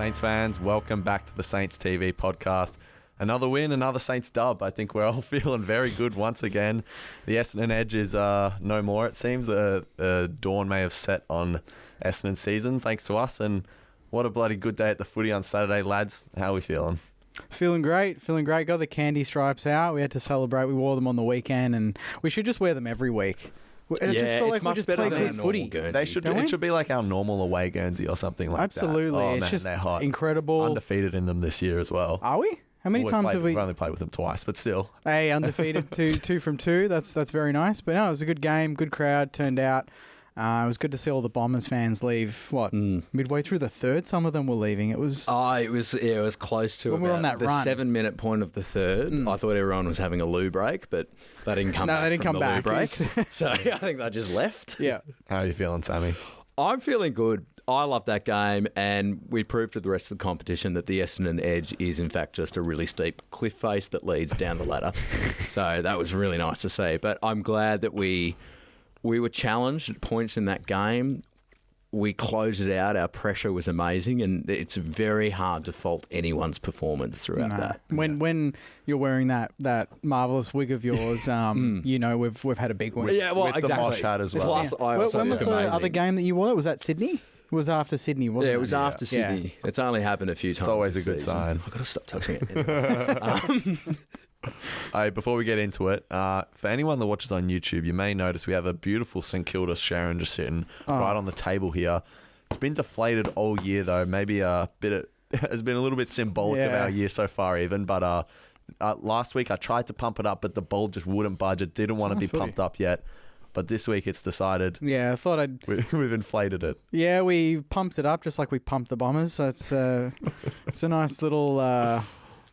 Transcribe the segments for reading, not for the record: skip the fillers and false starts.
Saints fans, welcome back to the Saints TV podcast. Another win, another Saints dub. I think we're all feeling very good once again. The Essendon edge is no more, it seems. The dawn may have set on Essendon season, thanks to us. And what a bloody good day at the footy on Saturday, lads. How are we feeling? Feeling great. Got the candy stripes out. We had to celebrate. We wore them on the weekend, and we should just wear them every week. It just felt like we just played good footy. It should be like our normal away Guernsey or something like Absolutely. that. Oh, it's man, just they're hot. Incredible. Undefeated in them this year as well. Are we? How many times have we? We've only played with them twice, but still. Hey, undefeated, two from two. That's very nice. But no, it was a good game, good crowd turned out. It was good to see all the Bombers fans leave. Midway through the third, some of them were leaving. It was close to when we were on that the run. 7-minute point of the third. I thought everyone was having a loo break, but they didn't come. They didn't come back. Loo break. So I think they just left. Yeah. How are you feeling, Sammy? I'm feeling good. I love that game, and we proved to the rest of the competition that the Essendon edge is in fact just a really steep cliff face that leads down the ladder. So that was really nice to see. But I'm glad that we were challenged at points in that game. We closed it out. Our pressure was amazing, and it's very hard to fault anyone's performance throughout that. When you're wearing that marvellous wig of yours, you know we've had a big win. Yeah, well, with exactly. the Mosh hat as well. Plus, when was the other game that you wore? Was that Sydney? It was after Sydney, wasn't it? Yeah, it was after Sydney. It's only happened a few times. It's always a good season. sign. I've got to stop touching it. Before we get into it, for anyone that watches on YouTube, you may notice we have a beautiful St Kilda Sharman just sitting right on the table here. It's been deflated all year, though. Maybe has been a little bit symbolic of our year so far, even. But last week I tried to pump it up, but the ball just wouldn't budge. It didn't want to be pumped up yet. But this week it's decided. Yeah, I thought we've inflated it. Yeah, we pumped it up just like we pumped the Bombers. So it's a nice little.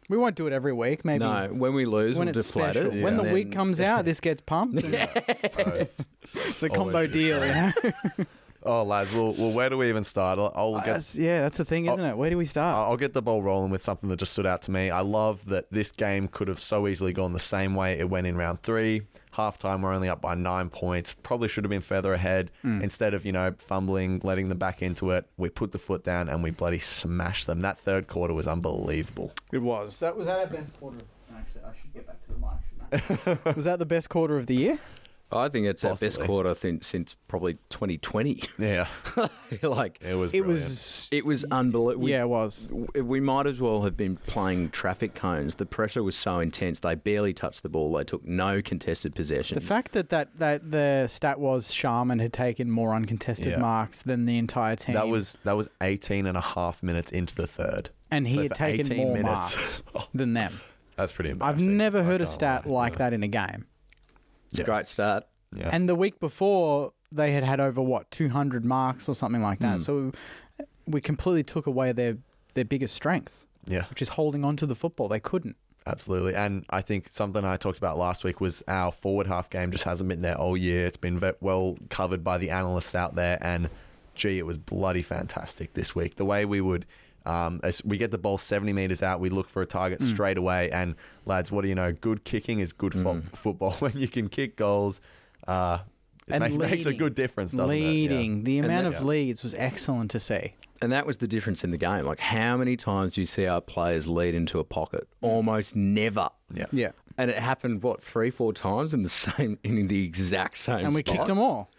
We won't do it every week. Maybe no. When we lose, we'll deflate it. Yeah. When the week comes out, this gets pumped. It's a combo deal. You know? Oh, lads, well, where do we even start? That's the thing, isn't it? Where do we start? I'll get the ball rolling with something that just stood out to me. I love that this game could have so easily gone the same way it went in round 3. Halftime, we're only up by 9 points. Probably should have been further ahead. Instead of, fumbling, letting them back into it, we put the foot down and we bloody smashed them. That third quarter was unbelievable. It was. Was that our best quarter? Actually, I should get back to the mic. Was that the best quarter of the year? I think it's our best quarter since probably 2020. Yeah. It was unbelievable. Yeah, it was. We might as well have been playing traffic cones. The pressure was so intense. They barely touched the ball. They took no contested possessions. The fact that the stat was Sharman had taken more uncontested marks than the entire team. That was 18 and a half minutes into the third. And he had taken more marks than them. That's pretty embarrassing. I've never heard a stat like that in a game. It's a great start. Yeah. And the week before, they had over, 200 marks or something like that. So we completely took away their biggest strength, which is holding on to the football. They couldn't. Absolutely. And I think something I talked about last week was our forward half game just hasn't been there all year. It's been well covered by the analysts out there. And, it was bloody fantastic this week. The way we would... as we get the ball 70 metres out, we look for a target straight away, and lads, what do you know? Good kicking is good football. When you can kick goals, it makes a good difference, doesn't it? Yeah. The amount of leads was excellent to see. And that was the difference in the game. Like, how many times do you see our players lead into a pocket? Almost never. Yeah. And it happened, 3-4 times in the exact same and we spot. kicked them all.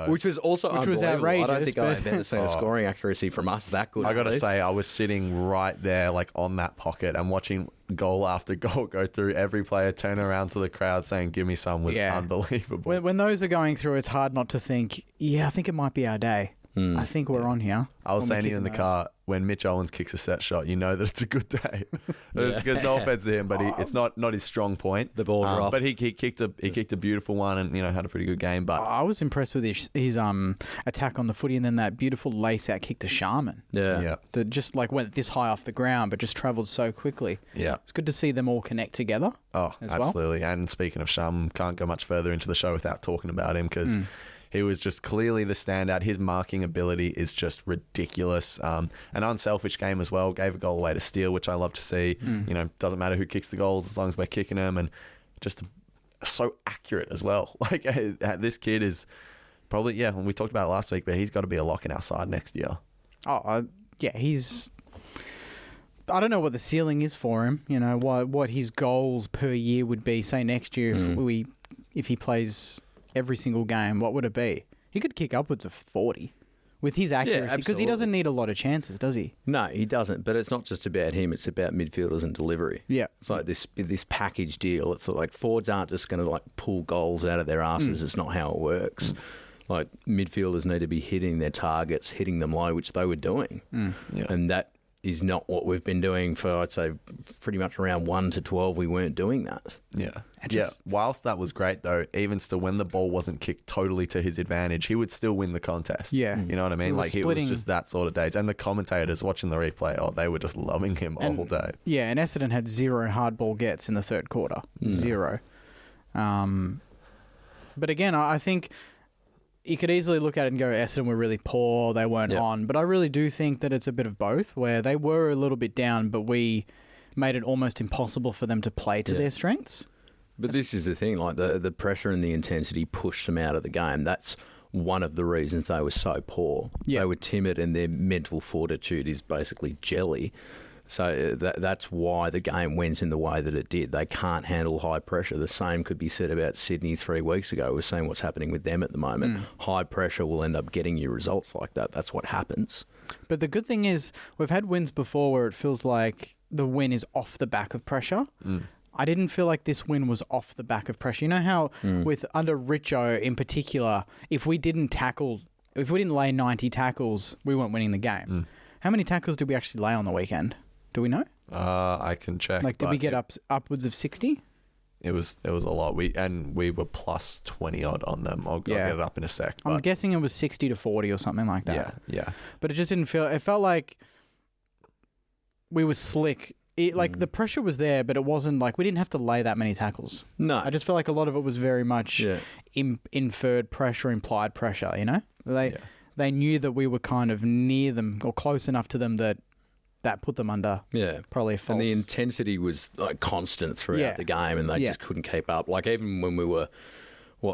Which was outrageous. I don't think I've ever seen a scoring accuracy from us that good. I got to say, I was sitting right there, on that pocket, and watching goal after goal go through. Every player turn around to the crowd saying, "Give me some," was unbelievable. When those are going through, it's hard not to think, I think it might be our day. I think we're on here. I was saying in the car, when Mitch Owens kicks a set shot, you know that it's a good day. Because no offense to him, but it's not his strong point. The ball drop. But he kicked a beautiful one and had a pretty good game. But I was impressed with his attack on the footy, and then that beautiful lace out kick to Sharman. Yeah. That just went this high off the ground, but just travelled so quickly. Yeah. It's good to see them all connect together. Oh, absolutely. Well. And speaking of Sharman, can't go much further into the show without talking about him because he was just clearly the standout. His marking ability is just ridiculous. An unselfish game as well. Gave a goal away to steal, which I love to see. Doesn't matter who kicks the goals as long as we're kicking them, and just so accurate as well. This kid is probably, we talked about it last week, but he's got to be a lock in our side next year. Oh, yeah, he's I don't know what the ceiling is for him. You know, what his goals per year would be. Say next year, if he plays every single game, what would it be? He could kick upwards of 40 with his accuracy because he doesn't need a lot of chances, does he? No, he doesn't. But it's not just about him; it's about midfielders and delivery. Yeah, it's like this package deal. It's like forwards aren't just going to like pull goals out of their asses. It's not how it works. Like midfielders need to be hitting their targets, hitting them low, which they were doing, and that is not what we've been doing for, I'd say, pretty much around 1 to 12. We weren't doing that. Yeah. Whilst that was great, though, even still, when the ball wasn't kicked totally to his advantage, he would still win the contest. Yeah. You know what I mean? Like, it was just that sort of days. And the commentators watching the replay, they were just loving him all day. Yeah, and Essendon had 0 hard ball gets in the third quarter. 0. But again, I think you could easily look at it and go, Essendon were really poor, they weren't on. But I really do think that it's a bit of both, where they were a little bit down, but we made it almost impossible for them to play to their strengths. But this is the thing, like the pressure and the intensity pushed them out of the game. That's one of the reasons they were so poor. They were timid and their mental fortitude is basically jelly. So that's why the game went in the way that it did. They can't handle high pressure. The same could be said about Sydney 3 weeks ago. We're seeing what's happening with them at the moment. High pressure will end up getting you results like that. That's what happens. But the good thing is we've had wins before where it feels like the win is off the back of pressure. I didn't feel like this win was off the back of pressure. You know how with under Richo in particular, if we didn't lay 90 tackles, we weren't winning the game. How many tackles did we actually lay on the weekend? Do we know? I can check. Like, did we get upwards of 60? It was a lot. We were plus 20 odd on them. I'll get it up in a sec. I'm guessing it was 60 to 40 or something like that. Yeah. But it just didn't feel. It felt like we were slick. The pressure was there, but it wasn't like we didn't have to lay that many tackles. No, I just felt like a lot of it was very much inferred pressure, implied pressure. You know, they knew that we were kind of near them or close enough to them that put them under probably a false. And the intensity was like constant throughout the game, and they just couldn't keep up. Like even when we were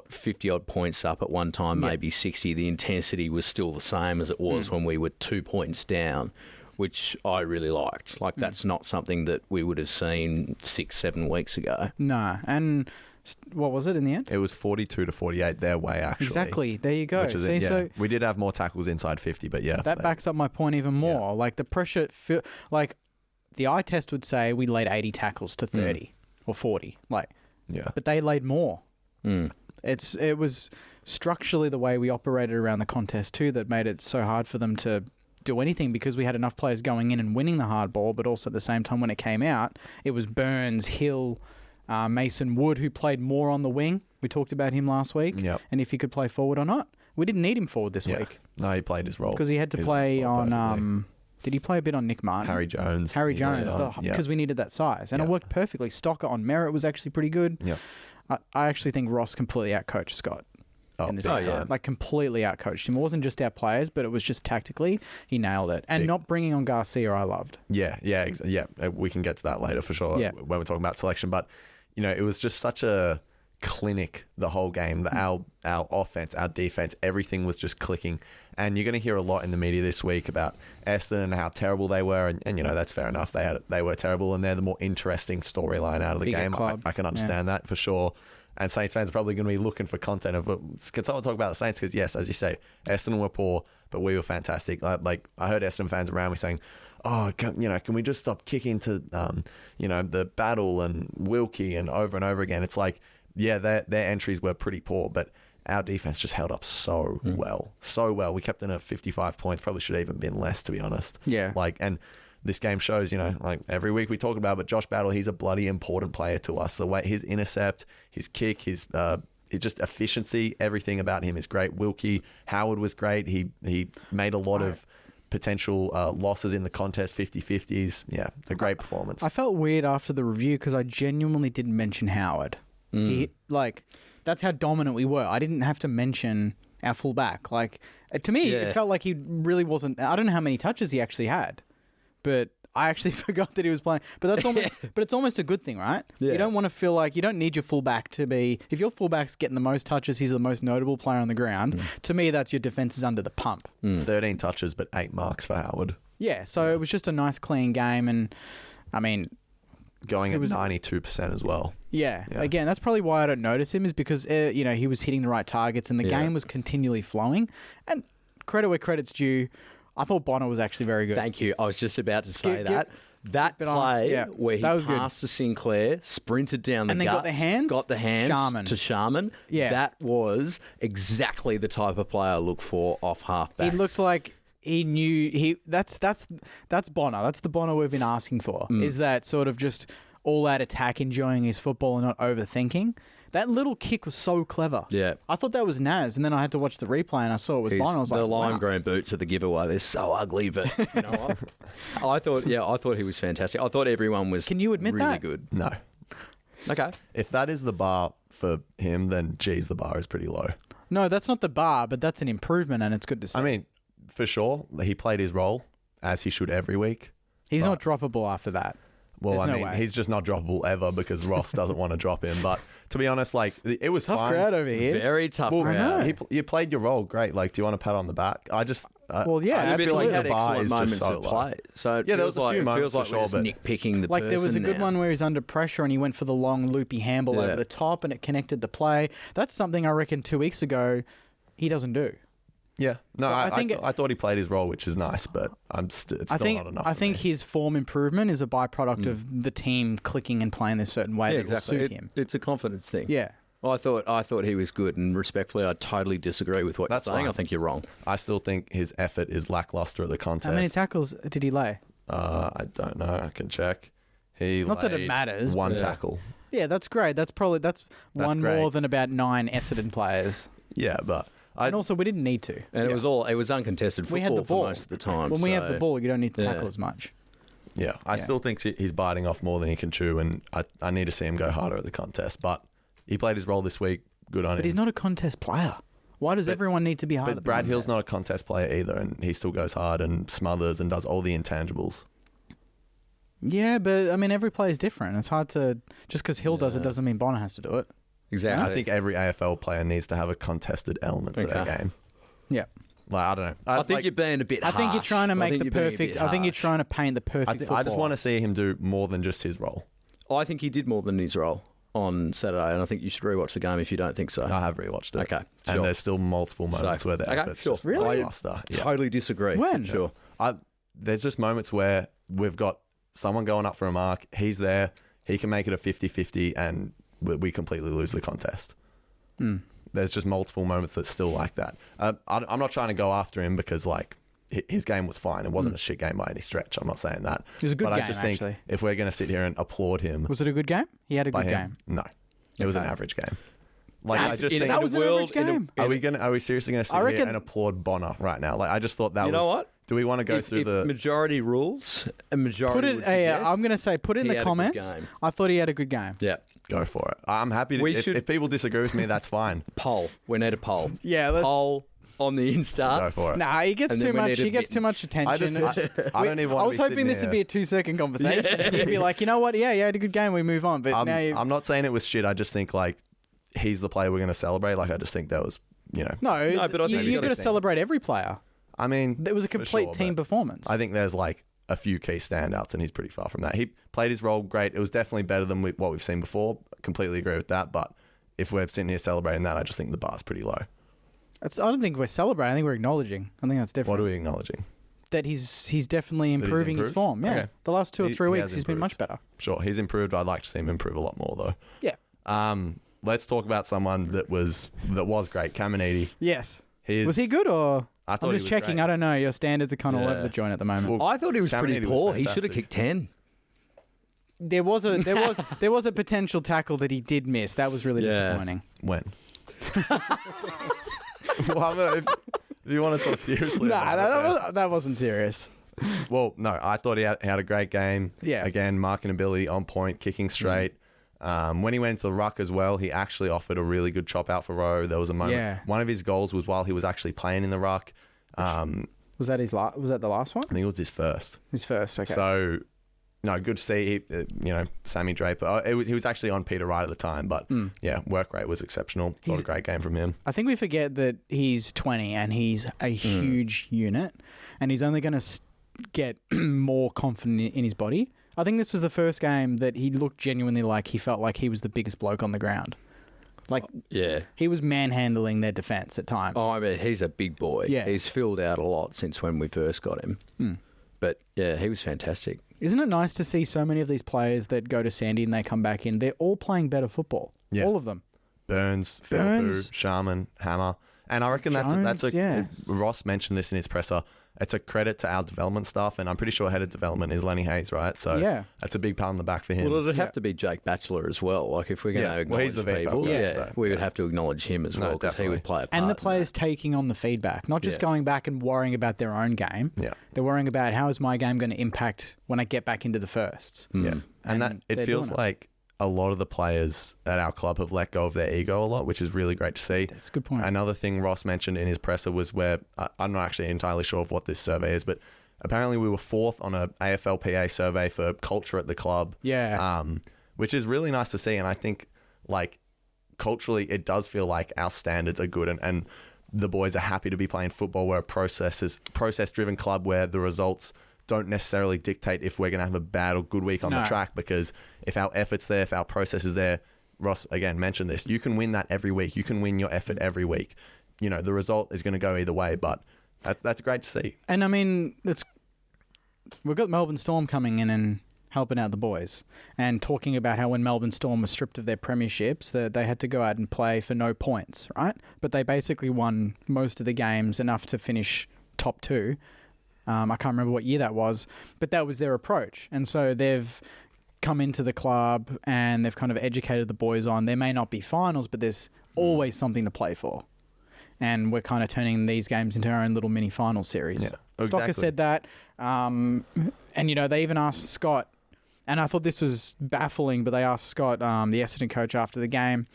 50 odd points up at one time, maybe 60, the intensity was still the same as it was when we were 2 points down, which I really liked. Like that's not something that we would have seen 6-7 weeks ago. No, and what was it in the end? It was 42 to 48 their way, actually. Exactly. There you go. So we did have more tackles inside 50, but that backs up my point even more. Like the pressure, like the eye test would say we laid 80 tackles to 30 or 40. But they laid more. It was structurally the way we operated around the contest too that made it so hard for them to do anything, because we had enough players going in and winning the hard ball, but also at the same time when it came out, it was Burns, Hill, Mason Wood, who played more on the wing. We talked about him last week, and if he could play forward or not. We didn't need him forward this week. No, he played his role. Because he had to play on... did he play a bit on Nick Martin? Harry Jones, because we needed that size. And it worked perfectly. Stocker on merit was actually pretty good. Yeah. I actually think Ross completely outcoached Scott. In this time. Like completely outcoached him. It wasn't just our players, but it was just tactically, he nailed it. And not bringing on Garcia, I loved. Yeah. We can get to that later for sure when we're talking about selection. But, it was just such a clinic the whole game. Our offense, our defense, everything was just clicking. And you're going to hear a lot in the media this week about Essendon and how terrible they were. And that's fair enough. They were terrible, and they're the more interesting storyline out of the game. I can understand that for sure. And Saints fans are probably going to be looking for content of it. Can someone talk about the Saints? Because yes, as you say, Essendon were poor, but we were fantastic. Like I heard Essendon fans around me saying, "Oh, can we just stop kicking to the Battle and Wilkie and over again?" It's like, their entries were pretty poor, but our defense just held up so well. We kept in at 55 points. Probably should have even been less, to be honest. Yeah. And this game shows, every week we talk about, but Josh Battle, he's a bloody important player to us. The way his intercept, his kick, his just efficiency, everything about him is great. Wilkie Howard was great. He made a lot of potential losses in the contest, 50-50s. Yeah, a great performance. I felt weird after the review because I genuinely didn't mention Howard. That's how dominant we were. I didn't have to mention our fullback. To me, it felt like he really wasn't. I don't know how many touches he actually had, but I actually forgot that he was playing. But it's almost a good thing, right? Yeah. You don't want to feel like you don't need your fullback to be. If your fullback's getting the most touches, he's the most notable player on the ground. To me, that's your defense is under the pump. 13 touches, but 8 marks for Howard. Yeah, so it was just a nice, clean game, and I mean, going at 92% as well. Yeah. Again, that's probably why I don't notice him, is because he was hitting the right targets and the game was continually flowing. And credit where credit's due, I thought Bonner was actually very good. Thank you. I was just about to say that. That play where he passed to Sinclair, sprinted down the and then guts, got the hands to Sharman. Yeah. That was exactly the type of player I look for off halfback. He looks like he knew that's Bonner. That's the Bonner we've been asking for. Is that sort of just all out attack, enjoying his football and not overthinking. That little kick was so clever. Yeah. I thought that was Naz, and then I had to watch the replay and I saw it was Bonner. I was like, the lime wow. green boots are the giveaway. They're so ugly, but you know what? I thought he was fantastic. I thought everyone was Can you admit really that? good. No. Okay. If that is the bar for him, then geez, the bar is pretty low. No, that's not the bar, but that's an improvement and it's good to see. I mean, for sure, he played his role as he should every week. He's not droppable after that. Well, There's I no mean, way. he's just not droppable ever because Ross doesn't want to drop him. But to be honest, like, it was Tough fine. crowd over here. Very tough Well, crowd. you played your role great. Like, do you want a pat on the back? I just Well, yeah, I just feel absolutely. like had the bar excellent is moments just so of low. play. So it Yeah, there feels was a like, few it moments feels like for we're just sure, but nitpicking the Like there was a person good now. one where he's under pressure and he went for the long loopy handball over the top and it connected the play. That's something I reckon 2 weeks ago he doesn't do. Yeah, no, So I thought he played his role, which is nice, but it's still not enough. I for think me. his form improvement is a byproduct of the team clicking and playing this certain way that will suit him. It's a confidence thing. Yeah. Well, I thought he was good, and respectfully, I totally disagree with what That's you're saying. fine. I think you're wrong. I still think his effort is lackluster at the contest. How many tackles did he lay? I don't know. I can check. He Not that it laid matters, One but- tackle. Yeah, that's great. That's one great. more than about 9 Essendon players. Yeah, but And also, we didn't need to. And it was uncontested football We had the ball for most of the time. When we have the so- ball, you don't need to tackle Yeah. as much. yeah, I still think he's biting off more than he can chew, and I need to see him go harder at the contest. But he played his role this week. Good on him. But he's not a contest player. Why does everyone need to be hard? But Brad Hill's not a contest player either, and he still goes hard and smothers and does all the intangibles. Yeah, but I mean, every player is different. It's hard to just because Hill does it doesn't mean Bonner has to do it. Exactly. I think every AFL player needs to have a contested element to their game. Yeah. Like, I don't know. I think you're being a bit I think you're harsh. trying to I make think the you're being a perfect. bit I think you're harsh. trying to paint the perfect. I just want to see him do more than just his role. I think he did more than his role on Saturday, and I think you should rewatch the game if you don't think so. I have rewatched it. Okay, And sure. there's still multiple moments where the okay, effort's sure. just Really? lackluster. Yeah. Totally disagree. When? Sure. There's just moments where we've got someone going up for a mark. He's there. He can make it a 50-50, and we completely lose the contest. There's just multiple moments that's still like that. I'm not trying to go after him because like his game was fine. It wasn't a shit game by any stretch. I'm not saying that. It was a good but game, I just actually. think if we're going to sit here and applaud him, Was it a good game? He had a by good him, game. no, it was an Okay. average game. Like That's- I just in think That was an average game. Are we seriously going to sit I here reckon- and applaud Bonner right now? Like I just thought that You was. know what? Do we want to go If through the? majority rules, a majority Put it. would suggest I'm going to say, put it in he the had a good comments. game. I thought he had a good game. Yeah. Go for it. I'm happy to. We If, should- if people disagree with me, that's fine. Poll. We need a poll. Yeah, let's. Poll on the Go Insta. for it. Nah, he gets And too then we much. need He gets too much attention. I don't even want I to was be hoping sitting this would be here. a 2-second conversation. He'd be like, you know what? Yeah, you had a good game. We move on. But now you. I'm not saying it was shit. I just think like he's the player we're going to celebrate. Like I just think that was, No, but I think you've you got to gotta celebrate every player. I mean, It was a for complete sure, team but performance. I think there's like a few key standouts, and he's pretty far from that. He played his role great. It was definitely better than what we've seen before. Completely agree with that. But if we're sitting here celebrating that, I just think the bar's pretty low. I don't think we're celebrating. I think we're acknowledging. I think that's different. What are we acknowledging? That he's definitely improving his improved? form. Yeah, Okay. the last 2 or 3 He weeks has he's been much improved. better. Sure, he's improved. I'd like to see him improve a lot more though. Yeah. Let's talk about someone that was great. Caminiti. Yes. His, Was he good or? I thought I'm he just was checking. great. I don't know. Your standards are kind of all over Yeah. the joint at the moment. Well, I thought he was pretty Caminiti was poor. He should have fantastic. kicked 10. There was a potential tackle that he did miss. That was really Yeah. disappointing. When? Well, if you want to talk seriously about it, That wasn't serious. well, no, I thought he had a great game. Yeah. Again, marking ability on point, kicking straight. When he went to the ruck as well, he actually offered a really good chop out for Rowe. There was a moment. Yeah. One of his goals was while he was actually playing in the ruck. Was that was that the last one? I think it was his first. His first. Okay. So, no, good to see. Sammy Draper. He was actually on Peter Wright at the time, but yeah, work rate was exceptional. Thought a great game from him. I think we forget that he's 20 and he's a huge unit, and he's only going to get more confident in his body. I think this was the first game that he looked genuinely like he felt like he was the biggest bloke on the ground. Like, he was manhandling their defence at times. Oh, I mean, he's a big boy. Yeah. He's filled out a lot since when we first got him. But, yeah, he was fantastic. Isn't it nice to see so many of these players that go to Sandy and they come back in? They're all playing better football. Yeah. All of them. Burns, Sharman, Hammer. And I reckon Ross mentioned this in his presser. It's a credit to our development staff, and I'm pretty sure head of development is Lenny Hayes, right? So that's a big pat on the back for him. Well, it'd have to be Jake Batchelor as well. Like, if we're going to acknowledge people, we would have to acknowledge him as well, because he would play a part. And the players taking on the feedback, not just going back and worrying about their own game. Yeah. They're worrying about, how is my game going to impact when I get back into the firsts? Yeah. And that it feels like a lot of the players at our club have let go of their ego a lot, which is really great to see. That's a good point. Another thing Ross mentioned in his presser was where, I'm not actually entirely sure of what this survey is, but apparently we were 4th on a AFLPA survey for culture at the club. Yeah. Which is really nice to see. And I think, like, culturally, it does feel like our standards are good, and the boys are happy to be playing football. We're a process-driven club where the results don't necessarily dictate if we're going to have a bad or good week on the track, because if our effort's there, if our process is there, Ross, again, mentioned this, you can win that every week. You can win your effort every week. You know, the result is going to go either way, but that's great to see. And, I mean, we've got Melbourne Storm coming in and helping out the boys and talking about how when Melbourne Storm was stripped of their premierships, they had to go out and play for no points, right? But they basically won most of the games, enough to finish top 2. I can't remember what year that was, but that was their approach. And so they've come into the club and they've kind of educated the boys on, there may not be finals, but there's always something to play for. And we're kind of turning these games into our own little mini final series. Yeah, exactly. Stocker said that. And, you know, they even asked Scott, and I thought this was baffling, but they asked Scott, the Essendon coach, after the game,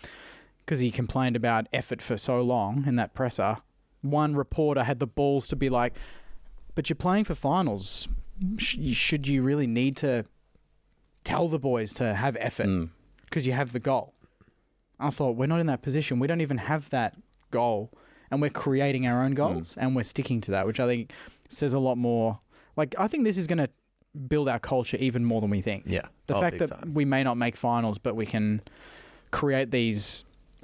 because he complained about effort for so long in that presser. One reporter had the balls to be like, but you're playing for finals. Should you really need to tell the boys to have effort because you have the goal? I thought, we're not in that position. We don't even have that goal, and we're creating our own goals, and we're sticking to that, which I think says a lot more. Like, I think this is going to build our culture even more than we think. Yeah. The fact that we may not make finals, but we can create these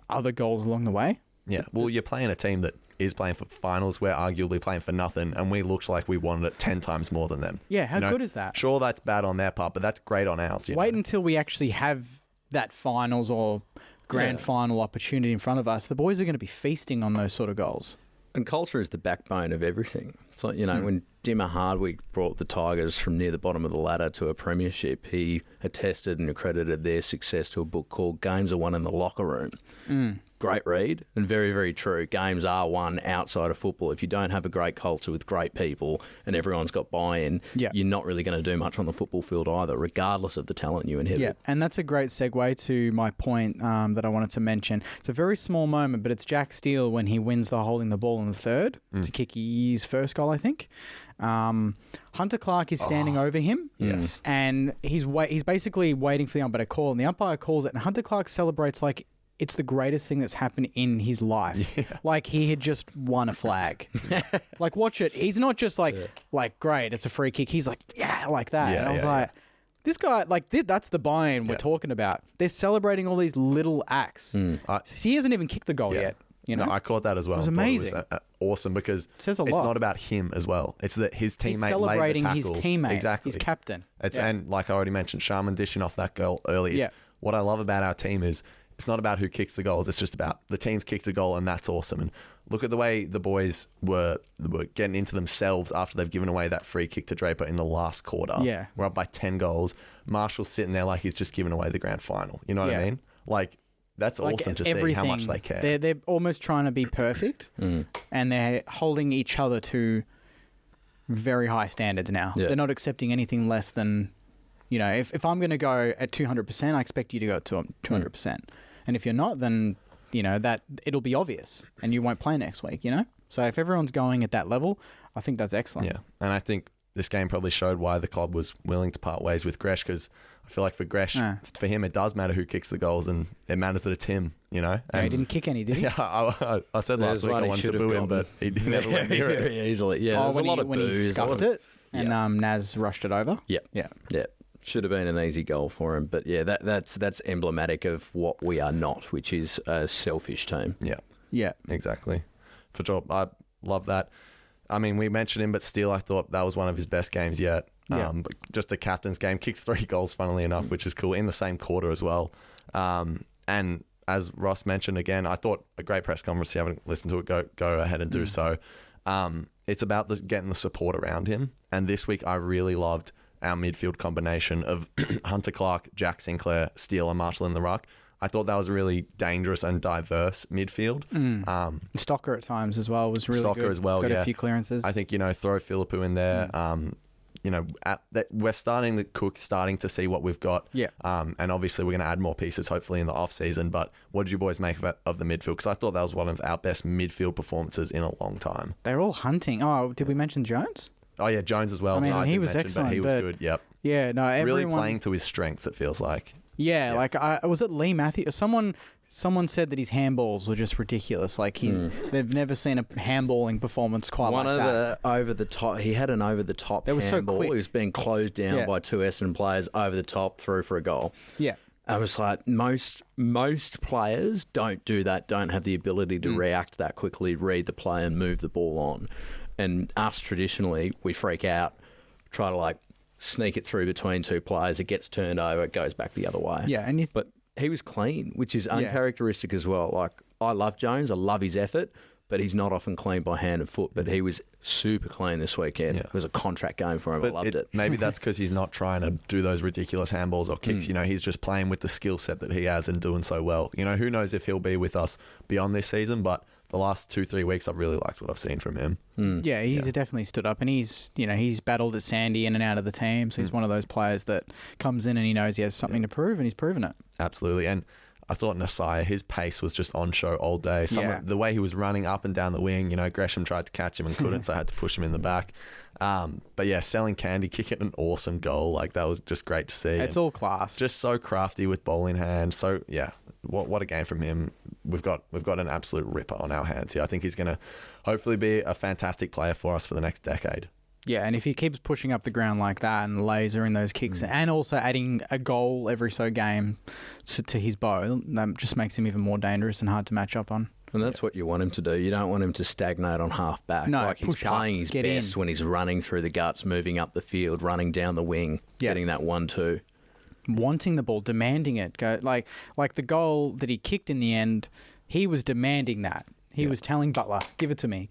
other goals along the way. Yeah. Well, you're playing a team that is playing for finals. We're arguably playing for nothing, and we looked like we wanted it 10 times more than them. Yeah, how good is that? Sure, that's bad on their part, but that's great on ours. Wait until we actually have that finals or grand final opportunity in front of us. The boys are going to be feasting on those sort of goals. And culture is the backbone of everything. It's like, you know, when Dimmer Hardwick brought the Tigers from near the bottom of the ladder to a premiership, he attested and accredited their success to a book called Games Are Won in the Locker Room. Great read, and very, very true. Games are won outside of football. If you don't have a great culture with great people and everyone's got buy-in, you're not really going to do much on the football field either, regardless of the talent you inherit. Yeah, and that's a great segue to my point that I wanted to mention. It's a very small moment, but it's Jack Steele when he wins the holding the ball in the third to kick his first goal, I think. Hunter Clark is standing over him, and he's basically waiting for the umpire to call, and the umpire calls it, and Hunter Clark celebrates like it's the greatest thing that's happened in his life. Yeah. Like he had just won a flag. Like, watch it. He's not just like, great, it's a free kick. He's like, like that. Yeah, and I was like, this guy, like, that's the buy-in we're talking about. They're celebrating all these little acts. He hasn't even kicked the goal yet. You know? No, I caught that as well. It was amazing. It was awesome, because it says a lot. It's not about him as well. It's that his teammate He's celebrating laid the tackle. his teammate, exactly. his captain. And like I already mentioned, Sharman dishing off that goal early. What I love about our team is it's not about who kicks the goals. It's just about the team's kicked a goal, and that's awesome. And look at the way the boys were getting into themselves after they've given away that free kick to Draper in the last quarter. Yeah. We're up by 10 goals. Marshall's sitting there like he's just given away the grand final. You know what I mean? Like, that's awesome to see how much they care. They're almost trying to be perfect, and they're holding each other to very high standards now. Yeah. They're not accepting anything less than, you know, if I'm going to go at 200%, I expect you to go at 200%. And if you're not, then, you know, that it'll be obvious and you won't play next week, you know? So if everyone's going at that level, I think that's excellent. Yeah, and I think this game probably showed why the club was willing to part ways with Gresh, because I feel like for Gresh, for him, it does matter who kicks the goals, and it matters that it's him, you know? And he didn't kick any, did he? Yeah, I said last week I wanted to boo him, but he never went near it. Very easily. Yeah, when he scuffed it? and Naz rushed it over. Yep. Yeah. Yeah. Should have been an easy goal for him. But, yeah, that's emblematic of what we are not, which is a selfish team. Yeah. Yeah. Exactly. For sure. I love that. I mean, we mentioned him, but still, I thought that was one of his best games yet. Yeah. But just a captain's game. Kicked 3 goals, funnily enough, which is cool, in the same quarter as well. And as Ross mentioned again, I thought a great press conference. If you haven't listened to it, go ahead and do so. It's about getting the support around him. And this week, I really loved our midfield combination of Hunter Clark, Jack Sinclair, Steele, and Marshall in the ruck. I thought that was a really dangerous and diverse midfield. Stocker at times as well was really good. Stocker as well, Got yeah. a few clearances. I think, throw Philippou in there. We're starting to see what we've got. Yeah. And obviously we're going to add more pieces hopefully in the off season. But what did you boys make of the midfield? Because I thought that was one of our best midfield performances in a long time. They're all hunting. Oh, did we mention Jones? Oh yeah, Jones as well. I mean, No, I he didn't was mention, excellent, but he was but- good. Yep. Yeah, no, everyone... Really playing to his strengths, it feels like. Yeah, like, was it Lee Matthews? Someone said that his handballs were just ridiculous. Like, they've never seen a handballing performance quite One like of that. the over the top. He had an over the top. They were so handball. quick. He was being closed down Yeah. by 2 Essendon players over the top, through for a goal. Yeah. I was like, most players don't do that. Don't have the ability to react that quickly, read the play, and move the ball on. And us traditionally, we freak out, try to sneak it through between 2 players. It gets turned over. It goes back the other way. Yeah, and But he was clean, which is uncharacteristic as well. Like, I love Jones. I love his effort, but he's not often clean by hand and foot. But he was super clean this weekend. Yeah. It was a contract game for him. I loved it. Maybe that's because he's not trying to do those ridiculous handballs or kicks. He's just playing with the skill set that he has and doing so well. Who knows if he'll be with us beyond this season, but the last 2-3 weeks, I've really liked what I've seen from him. Yeah, he's definitely stood up, and he's battled at Sandy in and out of the team, so he's one of those players that comes in and he knows he has something to prove, and he's proven it. Absolutely. And I thought Nasai, his pace was just on show all day. The way he was running up and down the wing, Gresham tried to catch him and couldn't, so I had to push him in the back. But yeah, selling candy, kicking an awesome goal. Like, that was just great to see. It's all class. Just so crafty with ball in hand. So yeah, what a game from him. We've got an absolute ripper on our hands here. I think he's going to hopefully be a fantastic player for us for the next decade. Yeah, and if he keeps pushing up the ground like that and lasering those kicks and also adding a goal every so game to his bow, that just makes him even more dangerous and hard to match up on. And that's what you want him to do. You don't want him to stagnate on half back. No, he's push up, playing his get best in. when he's running through the guts, moving up the field, running down the wing, getting that 1-2. Wanting the ball, demanding it. Like the goal that he kicked in the end, he was demanding that. He was telling Butler, give it to me.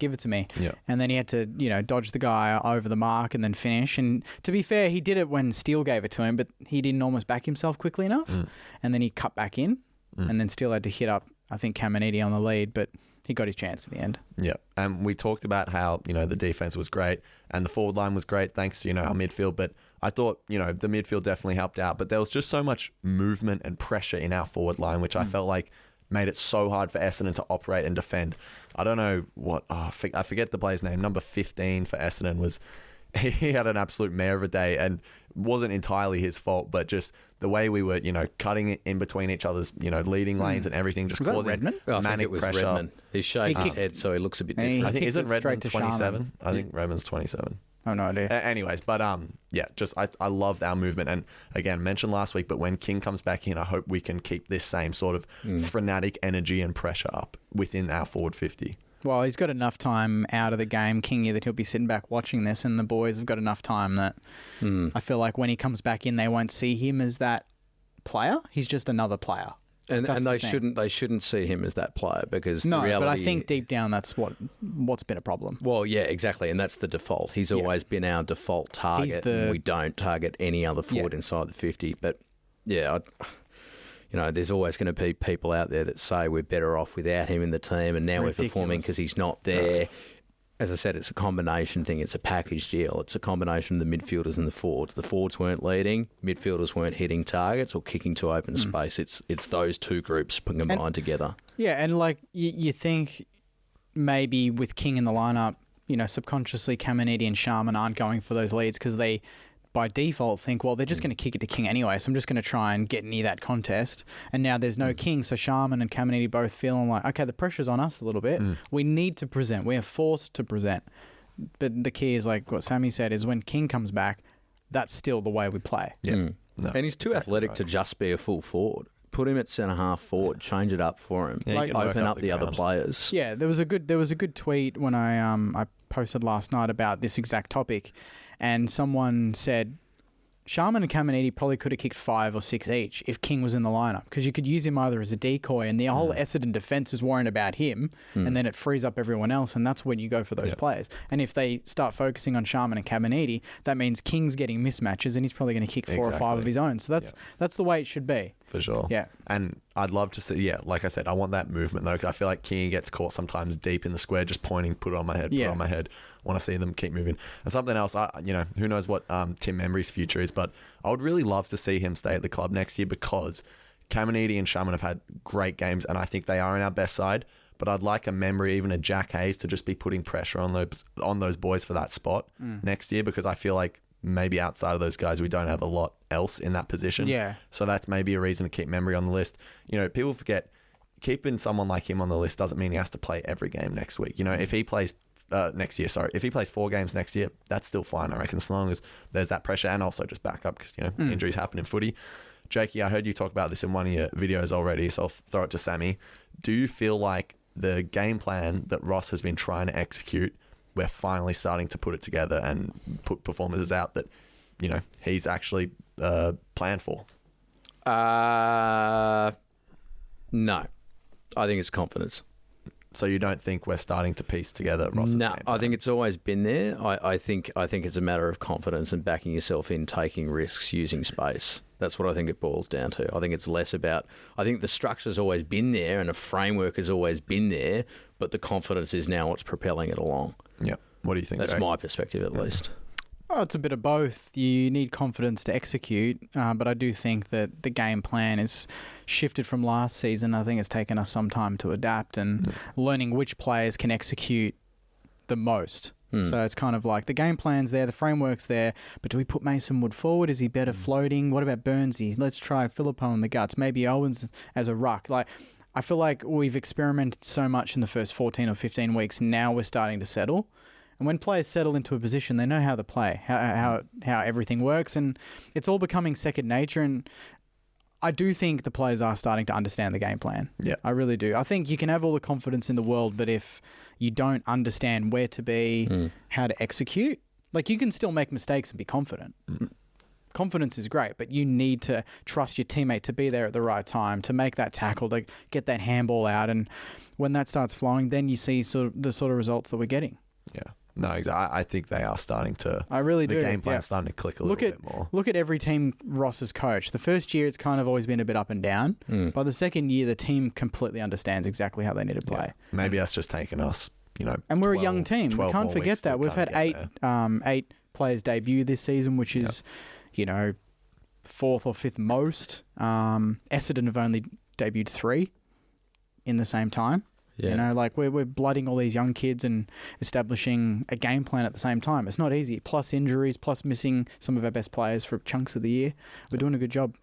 Yeah. And then he had to, dodge the guy over the mark and then finish. And to be fair, he did it when Steele gave it to him, but he didn't almost back himself quickly enough. And then he cut back in and then Steele had to hit up, I think, Caminiti on the lead, but he got his chance in the end. Yeah. And we talked about how, the defense was great and the forward line was great thanks to, our midfield. But I thought, the midfield definitely helped out. But there was just so much movement and pressure in our forward line, which I felt like made it so hard for Essendon to operate and defend. I don't know I forget the player's name. Number 15 for Essendon he had an absolute mare of a day, and wasn't entirely his fault, but just the way we were, cutting it in between each other's, leading lanes and everything, just Was that causing Redmond? I think manic it was pressure. Redmond. He's shaved his kicked- head, so he looks a bit And he different. I think kicked isn't it straight Redmond to 27? Sharman. I think Redmond's 27. I have no idea. Anyways, but I loved our movement, and again, mentioned last week, but when King comes back in, I hope we can keep this same sort of frenetic energy and pressure up within our forward 50. Well, he's got enough time out of the game, Kingy, that he'll be sitting back watching this, and the boys have got enough time that I feel like when he comes back in, they won't see him as that player. He's just another player. And That's they the thing. shouldn't see him as that player, because No, the reality, but I think deep down that's what's been a problem. Well, yeah, exactly, and that's the default. He's always been our default target, and we don't target any other forward inside the 50. But yeah, there's always going to be people out there that say we're better off without him in the team, and now we're performing because he's not there. As I said, it's a combination thing. It's a package deal. It's a combination of the midfielders and the forwards. The forwards weren't leading. Midfielders weren't hitting targets or kicking to open space. It's those two groups combined together. Yeah, and like you think maybe with King in the lineup, subconsciously Caminiti and Sharman aren't going for those leads because they, by default, think, well, they're just going to kick it to King anyway, so I'm just going to try and get near that contest. And now there's no King, so Sharman and Caminiti both feeling like, okay, the pressure's on us a little bit. We need to present. We are forced to present. But the key is like what Sammy said is when King comes back, that's still the way we play. Yeah. No, and he's too athletic to just be a full forward. Put him at centre half forward, change it up for him, open up the other players. Yeah, there was a good tweet when I posted last night about this exact topic, and someone said Sharman and Caminiti probably could have kicked 5 or 6 each if King was in the lineup, because you could use him either as a decoy, and the whole Essendon defence is worrying about him, and then it frees up everyone else, and that's when you go for those players. And if they start focusing on Sharman and Caminiti, that means King's getting mismatches, and he's probably going to kick 4 or 5 of his own. So that's the way it should be. For sure. Yeah. And I'd love to see, like I said, I want that movement, though, because I feel like King gets caught sometimes deep in the square, just pointing, put it on my head, put it on my head. I want to see them keep moving. And something else, who knows what Tim Membry's future is, but I would really love to see him stay at the club next year, because Caminiti and Sharman have had great games, and I think they are in our best side. But I'd like a Membry, even a Jack Hayes, to just be putting pressure on those boys for that spot next year, because I feel like maybe outside of those guys, we don't have a lot else in that position. Yeah. So that's maybe a reason to keep Membry on the list. People forget, keeping someone like him on the list doesn't mean he has to play every game next week. If he plays next year, if he plays 4 games next year, that's still fine, I reckon, as long as there's that pressure, and also just back up, because injuries happen in footy. Jakey, I heard you talk about this in one of your videos already, so I'll throw it to Sammy. Do you feel like the game plan that Ross has been trying to execute, we're finally starting to put it together and put performances out that he's actually planned for? No, I think it's confidence. So you don't think we're starting to piece together Ross's game plan? I think it's always been there. I think it's a matter of confidence and backing yourself in, taking risks, using space. That's what I think it boils down to. I think it's less about... I think the structure's always been there and the framework has always been there, but the confidence is now what's propelling it along. Yeah. What do you think? That's my perspective, at least. Oh, it's a bit of both. You need confidence to execute, but I do think that the game plan is shifted from last season. I think it's taken us some time to adapt and learning which players can execute the most. So it's kind of like the game plan's there, the framework's there, but do we put Mason Wood forward? Is he better floating? What about Burnsy? Let's try Phillippo in the guts. Maybe Owens as a ruck. I feel like we've experimented so much in the first 14 or 15 weeks. Now we're starting to settle. And when players settle into a position, they know how to play, how everything works, and it's all becoming second nature. And I do think the players are starting to understand the game plan. Yeah, I really do. I think you can have all the confidence in the world, but if you don't understand where to be, how to execute, you can still make mistakes and be confident. Confidence is great, but you need to trust your teammate to be there at the right time, to make that tackle, to get that handball out. And when that starts flowing, then you see the sort of results that we're getting. Yeah. No, exactly. I think they are starting to... I really do. The game plan's starting to click a little bit more. Look at every team Ross has coached. The first year, it's kind of always been a bit up and down. By the second year, the team completely understands exactly how they need to play. Yeah. Maybe that's just taken us, And we're a young team. We can't forget that. We've had 8 players debut this season, which is, 4th or 5th most. Essendon have only debuted 3 in the same time. Yeah. We're blooding all these young kids and establishing a game plan at the same time. It's not easy. Plus injuries, plus missing some of our best players for chunks of the year. We're doing a good job.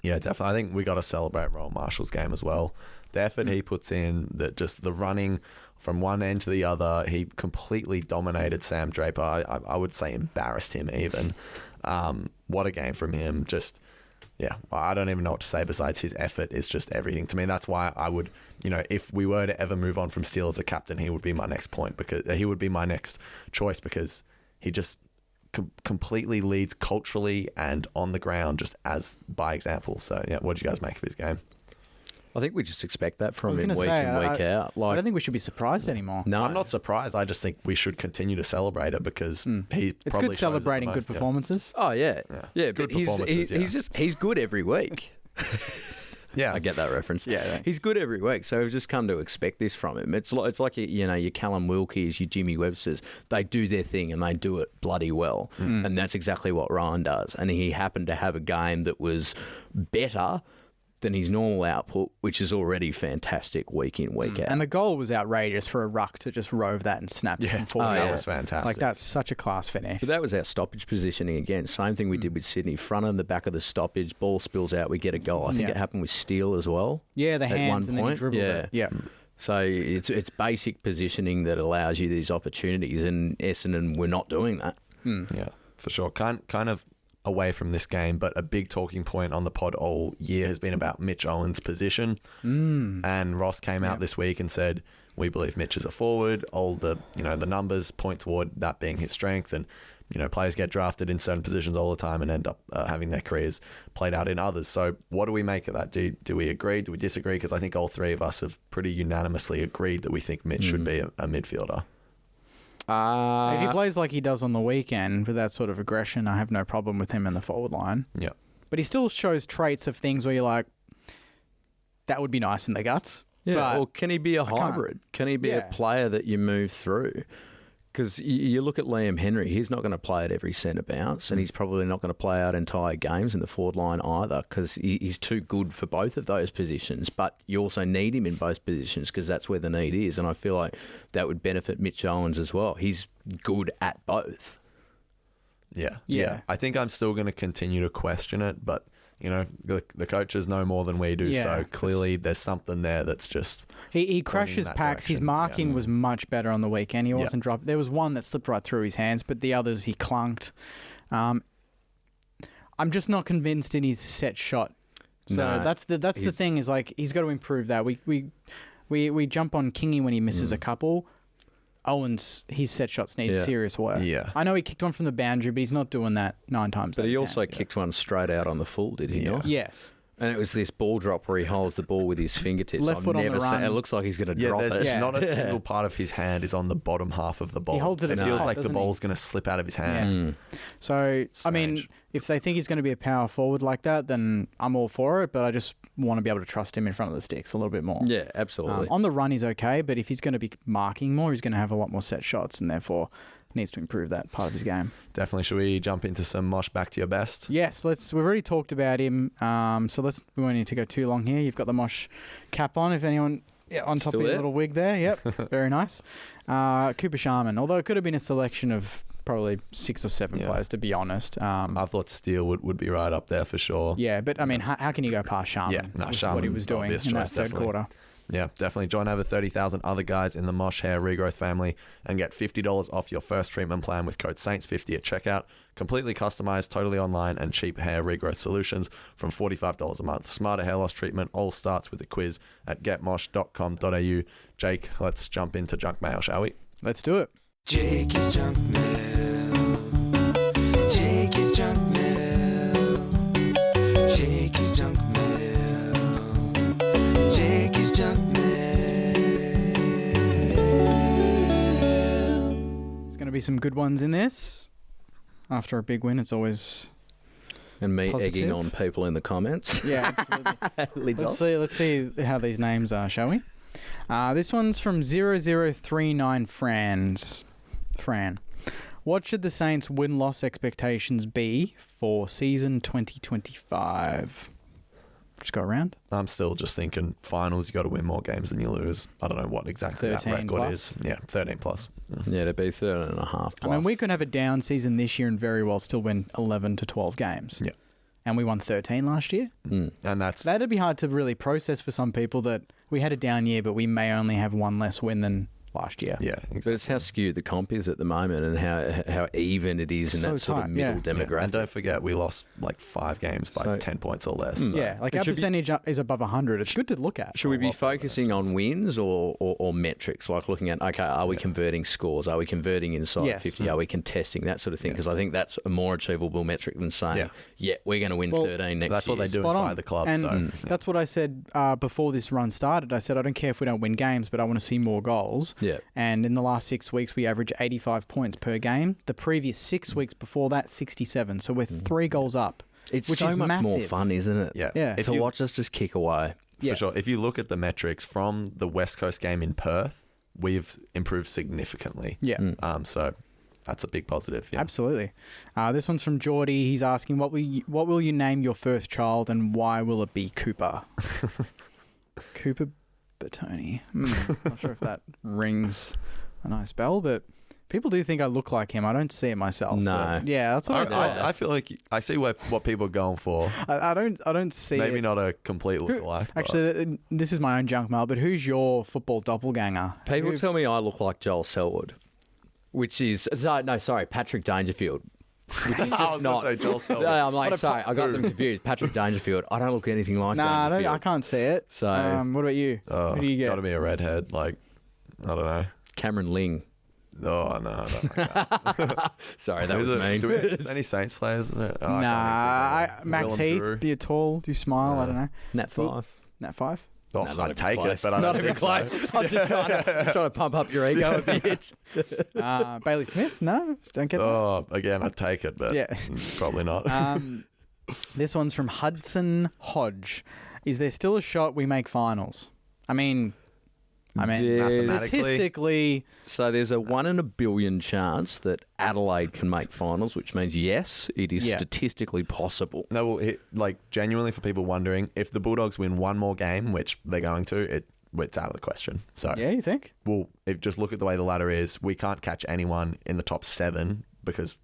Yeah, definitely. I think we got to celebrate Rowan Marshall's game as well. The effort he puts in, just the running from one end to the other, he completely dominated Sam Draper. I would say embarrassed him even. What a game from him. I don't even know what to say besides his effort is just everything to me. That's why I would, if we were to ever move on from Steele as a captain, he would be my next point, because he would be my next choice, because he just completely leads culturally and on the ground, just as by example. So, what do you guys make of his game? I think we just expect that from him week in, week out. I don't think we should be surprised anymore. No, I'm not surprised. I just think we should continue to celebrate it, because he it's probably good celebrating good performances. Oh yeah, good but performances. He's good every week. Yeah, I get that reference. Yeah, he's good every week, so we've just come to expect this from him. It's like your Callum Wilkes, your Jimmy Websters. They do their thing and they do it bloody well, and that's exactly what Ryan does. And he happened to have a game that was better than his normal output, which is already fantastic week in, week out. And the goal was outrageous for a ruck to just rove that and snap it from 40 that was fantastic. That's such a class finish. But that was our stoppage positioning again. Same thing we did with Sydney. Front and the back of the stoppage, ball spills out, we get a goal. I think it happened with Steele as well. Yeah, the hands at one and point. then he dribbled it. Yeah. So it's basic positioning that allows you these opportunities, and Essendon were not doing that. Yeah, for sure. Kind of away from this game, but a big talking point on the pod all year has been about Mitch Owen's position. And Ross came out this week and said, we believe Mitch is a forward. All the numbers point toward that being his strength, and players get drafted in certain positions all the time and end up having their careers played out in others. So what do we make of that? Do we agree? Do we disagree? Because I think all three of us have pretty unanimously agreed that we think Mitch should be a midfielder. If he plays like he does on the weekend with that sort of aggression, I have no problem with him in the forward line. Yeah. But he still shows traits of things where you're like, that would be nice in the guts. Yeah, or can he be a hybrid? Can he be a player that you move through? Because you look at Liam Henry, he's not going to play at every centre bounce, and he's probably not going to play out entire games in the forward line either, because he's too good for both of those positions. But you also need him in both positions because that's where the need is, and I feel like that would benefit Mitch Owens as well. He's good at both. Yeah. I think I'm still going to continue to question it, but the coaches know more than we do, so clearly there's something there that's just... He crashes packs. His marking was much better on the weekend. He wasn't dropped. There was one that slipped right through his hands, but the others he clunked. I'm just not convinced in his set shot. So that's the thing, is like he's got to improve that. We jump on Kingy when he misses a couple. Owens, his set shots need serious work. Yeah. I know he kicked one from the boundary, but he's not doing that 9 times. But he also kicked one straight out on the full, did he not? Yes. And it was this ball drop where he holds the ball with his fingertips. Left foot on the run. It looks like he's going to drop it. Not a single part of his hand is on the bottom half of the ball. He holds it. It feels like the ball's going to slip out of his hand. Yeah. So, I mean, if they think he's going to be a power forward like that, then I'm all for it. But I just want to be able to trust him in front of the sticks a little bit more. Yeah, absolutely. On the run, he's okay. But if he's going to be marking more, he's going to have a lot more set shots, and therefore needs to improve that part of his game. Definitely. Should we jump into some Mosh back to your best? Yes, we've already talked about him. So we won't need to go too long here. You've got the Mosh cap on, if anyone on top of your little wig there. Yep, very nice. Cooper Sharman, although it could have been a selection of probably 6 or 7 players, to be honest. I thought Steele would be right up there for sure. Yeah, but I mean, how can you go past Sharman? Yeah, Sharman, what he was doing in that third quarter. Yeah, definitely. Join over 30,000 other guys in the Mosh Hair Regrowth family and get $50 off your first treatment plan with code SAINTS50 at checkout. Completely customized, totally online, and cheap hair regrowth solutions from $45 a month. Smarter hair loss treatment all starts with a quiz at getmosh.com.au. Jake, let's jump into Junkmail, shall we? Let's do it. Jake is Junkmail. Jake is Junkmail. Jake is Junkmail. Jake is Junkmail. There's going to be some good ones in this. After a big win, it's always and me positive. Egging on people in the comments. Yeah, absolutely. Let's see how these names are, shall we? This one's from 0039 Fran. What should the Saints' win-loss expectations be for season 2025? Just go around. I'm still just thinking finals, you got to win more games than you lose. I don't know what exactly that record plus. is. Yeah, 13 plus. Yeah, to be 13.5 plus. I mean, we could have a down season this year and very well still win 11 to 12 games. Yeah. And we won 13 last year. And that'd be hard to really process for some people, that we had a down year, but we may only have one less win than last year. Yeah, exactly. But it's how skewed the comp is at the moment, and how even it is in that sort of middle demographic. Yeah. And don't forget, we lost like 5 games by 10 points or less. So. Yeah, like our percentage is above 100. It's good to look at. Should we be focusing on wins or metrics, like looking at, okay, are we converting scores? Are we converting inside 50? Are we contesting? That sort of thing. Because I think that's a more achievable metric than saying, we're going to win 13 next year. That's what they do inside the club. And that's what I said before this run started. I said, I don't care if we don't win games, but I want to see more goals. Yeah. And in the last 6 weeks, we average 85 points per game. The previous 6 weeks before that, 67. So we're 3 goals up. It's which so is much massive. more fun, isn't it? Yeah. To watch us just kick away. For sure. If you look at the metrics from the West Coast game in Perth, we've improved significantly. Yeah. So that's a big positive. Yeah. Absolutely. This one's from Geordie. He's asking, what will you name your first child, and why will it be Cooper? Cooper Bertoni. Not sure if that rings a nice bell, but People do think I look like him. I don't see it myself. No. But yeah, that's what I thought. I feel like I see what people are going for. I don't see Maybe it. not a complete lookalike. but- Actually, this is my own junk mail, but who's your football doppelganger? People tell me I look like Joel Selwood, which is Patrick Dangerfield. Which is I just was not. gonna say Joel Selwood. No, I'm like, sorry, I got them confused. Patrick Dangerfield. I don't look anything like Nah, Dangerfield. I can't see it. So- what about you? Oh, Who do you get? got to be a redhead. Like, I don't know. Cameron Ling. Oh, no, I don't like that. Sorry, that was mean. Is any Saints players? Oh, Max Heath, be a tall, do you smile? I don't know. Nat 5. Nat 5? Oh, No, not I'd even take close. it, but I Not don't even think close. so. I was just trying to pump up your ego a bit. Bailey Smith? No, don't get that. Oh, again, I'd take it, but Yeah. probably not. This one's from Hudson Hodge. Is there still a shot we make finals? I mean, There's- statistically, So there's a 1 in a billion chance that Adelaide can make finals, which means yes, it is statistically possible. No, well, genuinely for people wondering, if the Bulldogs win one more game, which they're going to, it's out of the question. So yeah, you think? well, just look at the way the ladder is. We can't catch anyone in the top 7 because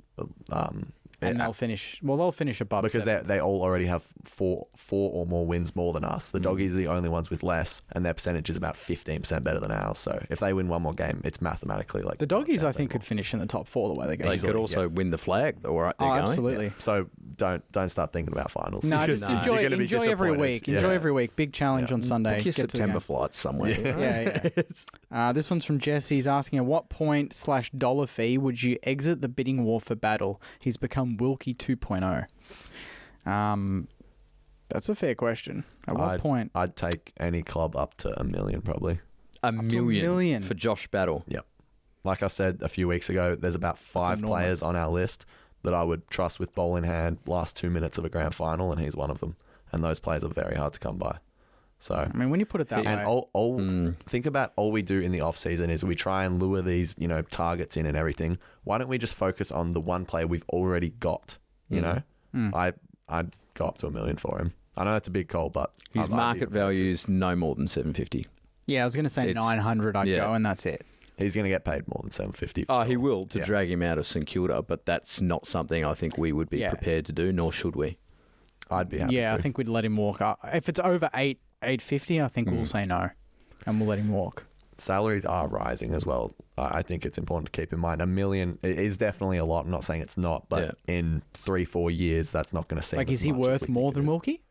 And they'll finish. Well, they'll finish above because 7. they all already have four or more wins more than us. The Doggies are the only ones with less, and their percentage is about 15% better than ours. So if they win one more game, it's mathematically like The Doggies, I chance think, anymore. could finish in the top 4 the way they're They going. could also win the flag. All right, they're going. Absolutely. So don't start thinking about finals. No, just No. enjoy You're gonna be every disappointed. week. Yeah. Enjoy every week. Big challenge on Sunday. Book your Get to the September game. flights somewhere. Yeah. This one's from Jesse. He's asking, at what point / dollar fee would you exit the bidding war for battle? He's become Wilkie 2.0. That's a fair question. At what point? I'd take any club up to $1 million probably. A million $1 for Josh Battle. Yep. Like I said a few weeks ago, there's about 5 enormous. players on our list that I would trust with ball in hand last 2 minutes of a grand final, and he's one of them. And those players are very hard to come by. So, I mean, when you put it that and way. think about all we do in the off season is we try and lure these, targets in and everything. Why don't we just focus on the one player we've already got? You know, I'd go up to $1 million for him. I know it's a big call, but His I'd be market able to. value is no more than $750. Yeah, I was going to say 900 I'd go, and that's it. He's going to get paid more than $750. Oh, he will to Yeah. drag him out of St Kilda, but that's not something I think we would be prepared to do, nor should we. I'd be happy. Yeah, to. I think we'd let him walk. If it's over 850, I think we'll say no, and we'll let him walk. Salaries are rising as well. I think it's important to keep in mind. $1 million is definitely a lot. I'm not saying it's not, but in 3-4 years, that's not going to seem Like, as is he much as worth we more think than it is. Wilkie?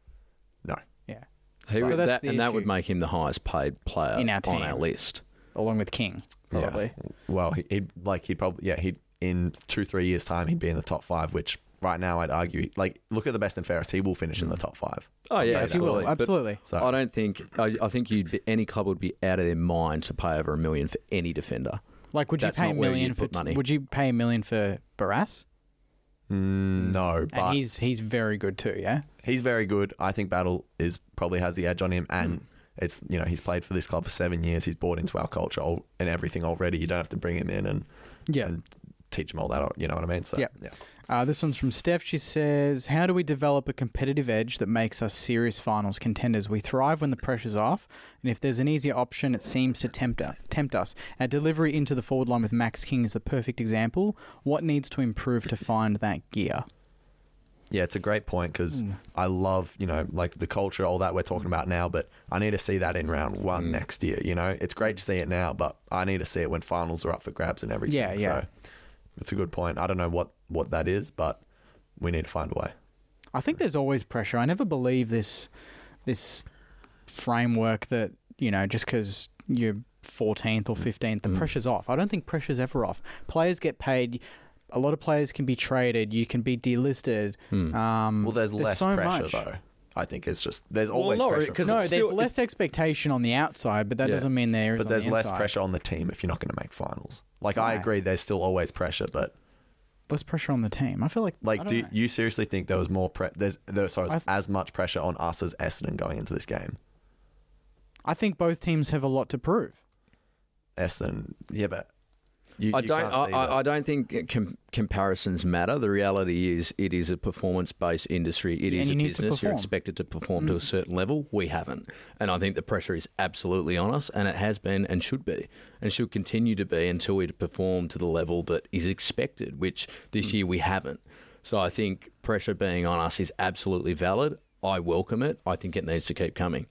No. Yeah. He So would, that's that, the and that issue. would make him the highest paid player In our on team. our list. Along with King, probably. Yeah. Well, he'd probably he'd in 2-3 years time he'd be in the top 5, which right now I'd argue look at the best and fairest, he will finish in the top 5. Oh yeah, Yes, he will. absolutely. But Absolutely. So I don't think. I think any club would be out of their mind to pay over $1 million for any defender. Like, would you That's pay not $1 where million you'd for? put money. Would you pay $1 million for Barras? no, but And he's very good too. Yeah. he's very good. I think Battle probably has the edge on him, and it's he's played for this club for 7 years. He's bought into our culture and everything already. You don't have to bring him in and teach him all that. You know what I mean? So, yeah. This one's from Steph. She says, how do we develop a competitive edge that makes us serious finals contenders? We thrive when the pressure's off, and if there's an easier option, it seems to tempt us. Our delivery into the forward line with Max King is the perfect example. What needs to improve to find that gear? Yeah, it's a great point because I love, the culture, all that we're talking about now, but I need to see that in round 1 next year. It's great to see it now, but I need to see it when finals are up for grabs and everything. Yeah. So it's a good point. I don't know what that is, but we need to find a way. I think there's always pressure. I never believe this framework that, just because you're 14th or 15th, the pressure's off. I don't think pressure's ever off. Players get paid. A lot of players can be traded. You can be delisted. Well, there's less so pressure, much. though. I think it's just, there's always no, pressure. 'cause No, it's there's still- less expectation on the outside, but that doesn't mean there is But on there's the less inside. pressure on the team if you're not going to make finals. I Right. agree, there's still always pressure, but Less pressure on the team. I feel like I don't do know. you seriously think there was more as much pressure on us as Essendon going into this game? I think both teams have a lot to prove. Essendon, yeah, but I can't see that. I don't think comparisons matter. The reality is, it is a performance-based industry. It is a business. You're expected to perform to a certain level. We haven't, and I think the pressure is absolutely on us, and it has been, and should be, and should continue to be until we perform to the level that is expected. Which this year we haven't. So I think pressure being on us is absolutely valid. I welcome it. I think it needs to keep coming.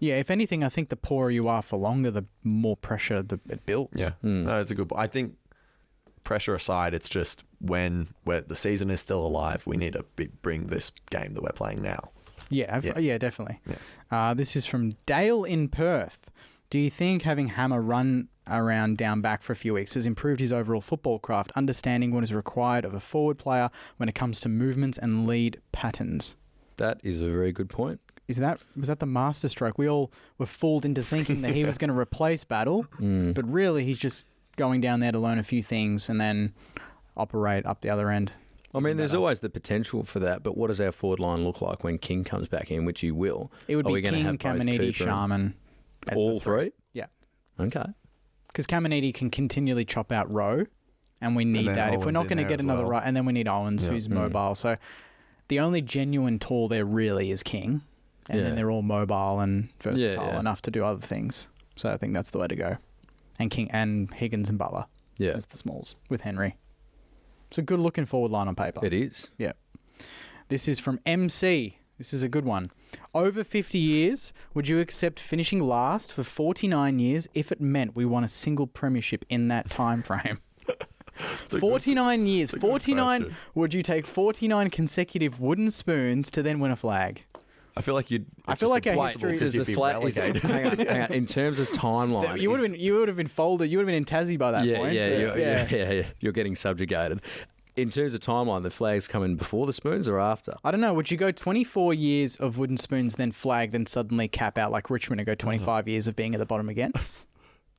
Yeah, if anything, I think the poorer you are for longer, the more pressure it builds. Yeah, no, it's a good. I think pressure aside, it's just where the season is still alive, we need to bring this game that we're playing now. Yeah, definitely. Yeah. This is from Dale in Perth. Do you think having Hammer run around down back for a few weeks has improved his overall football craft, understanding what is required of a forward player when it comes to movements and lead patterns? That is a very good point. Was that the masterstroke? We all were fooled into thinking that he was going to replace Battle, but really he's just going down there to learn a few things and then operate up the other end. I mean, there's always the potential for that, but what does our forward line look like when King comes back in, which he will? It would be King, Caminiti, Sharman. All three? Yeah. Okay. Because Caminiti can continually chop out Rowe, and we need that. If we're not going to get another right, and then we need Owens, who's mobile. So the only genuine tall there really is King. And then they're all mobile and versatile enough to do other things. So I think that's the way to go. And King and Higgins and Butler as the smalls with Henry. It's a good looking forward line on paper. It is. Yeah. This is from MC. This is a good one. Over 50 years, would you accept finishing last for 49 years if it meant we won a single premiership in that time frame? 49 years. 49. Would you take 49 consecutive wooden spoons to then win a flag? I feel like I feel like our history is the flag. Hang on. In terms of timeline, you would have been folded. You would have been in Tassie by that point. Yeah. You're getting subjugated. In terms of timeline, the flags come in before the spoons or after? I don't know. Would you go 24 years of wooden spoons, then flag, then suddenly cap out like Richmond and go 25 years of being at the bottom again?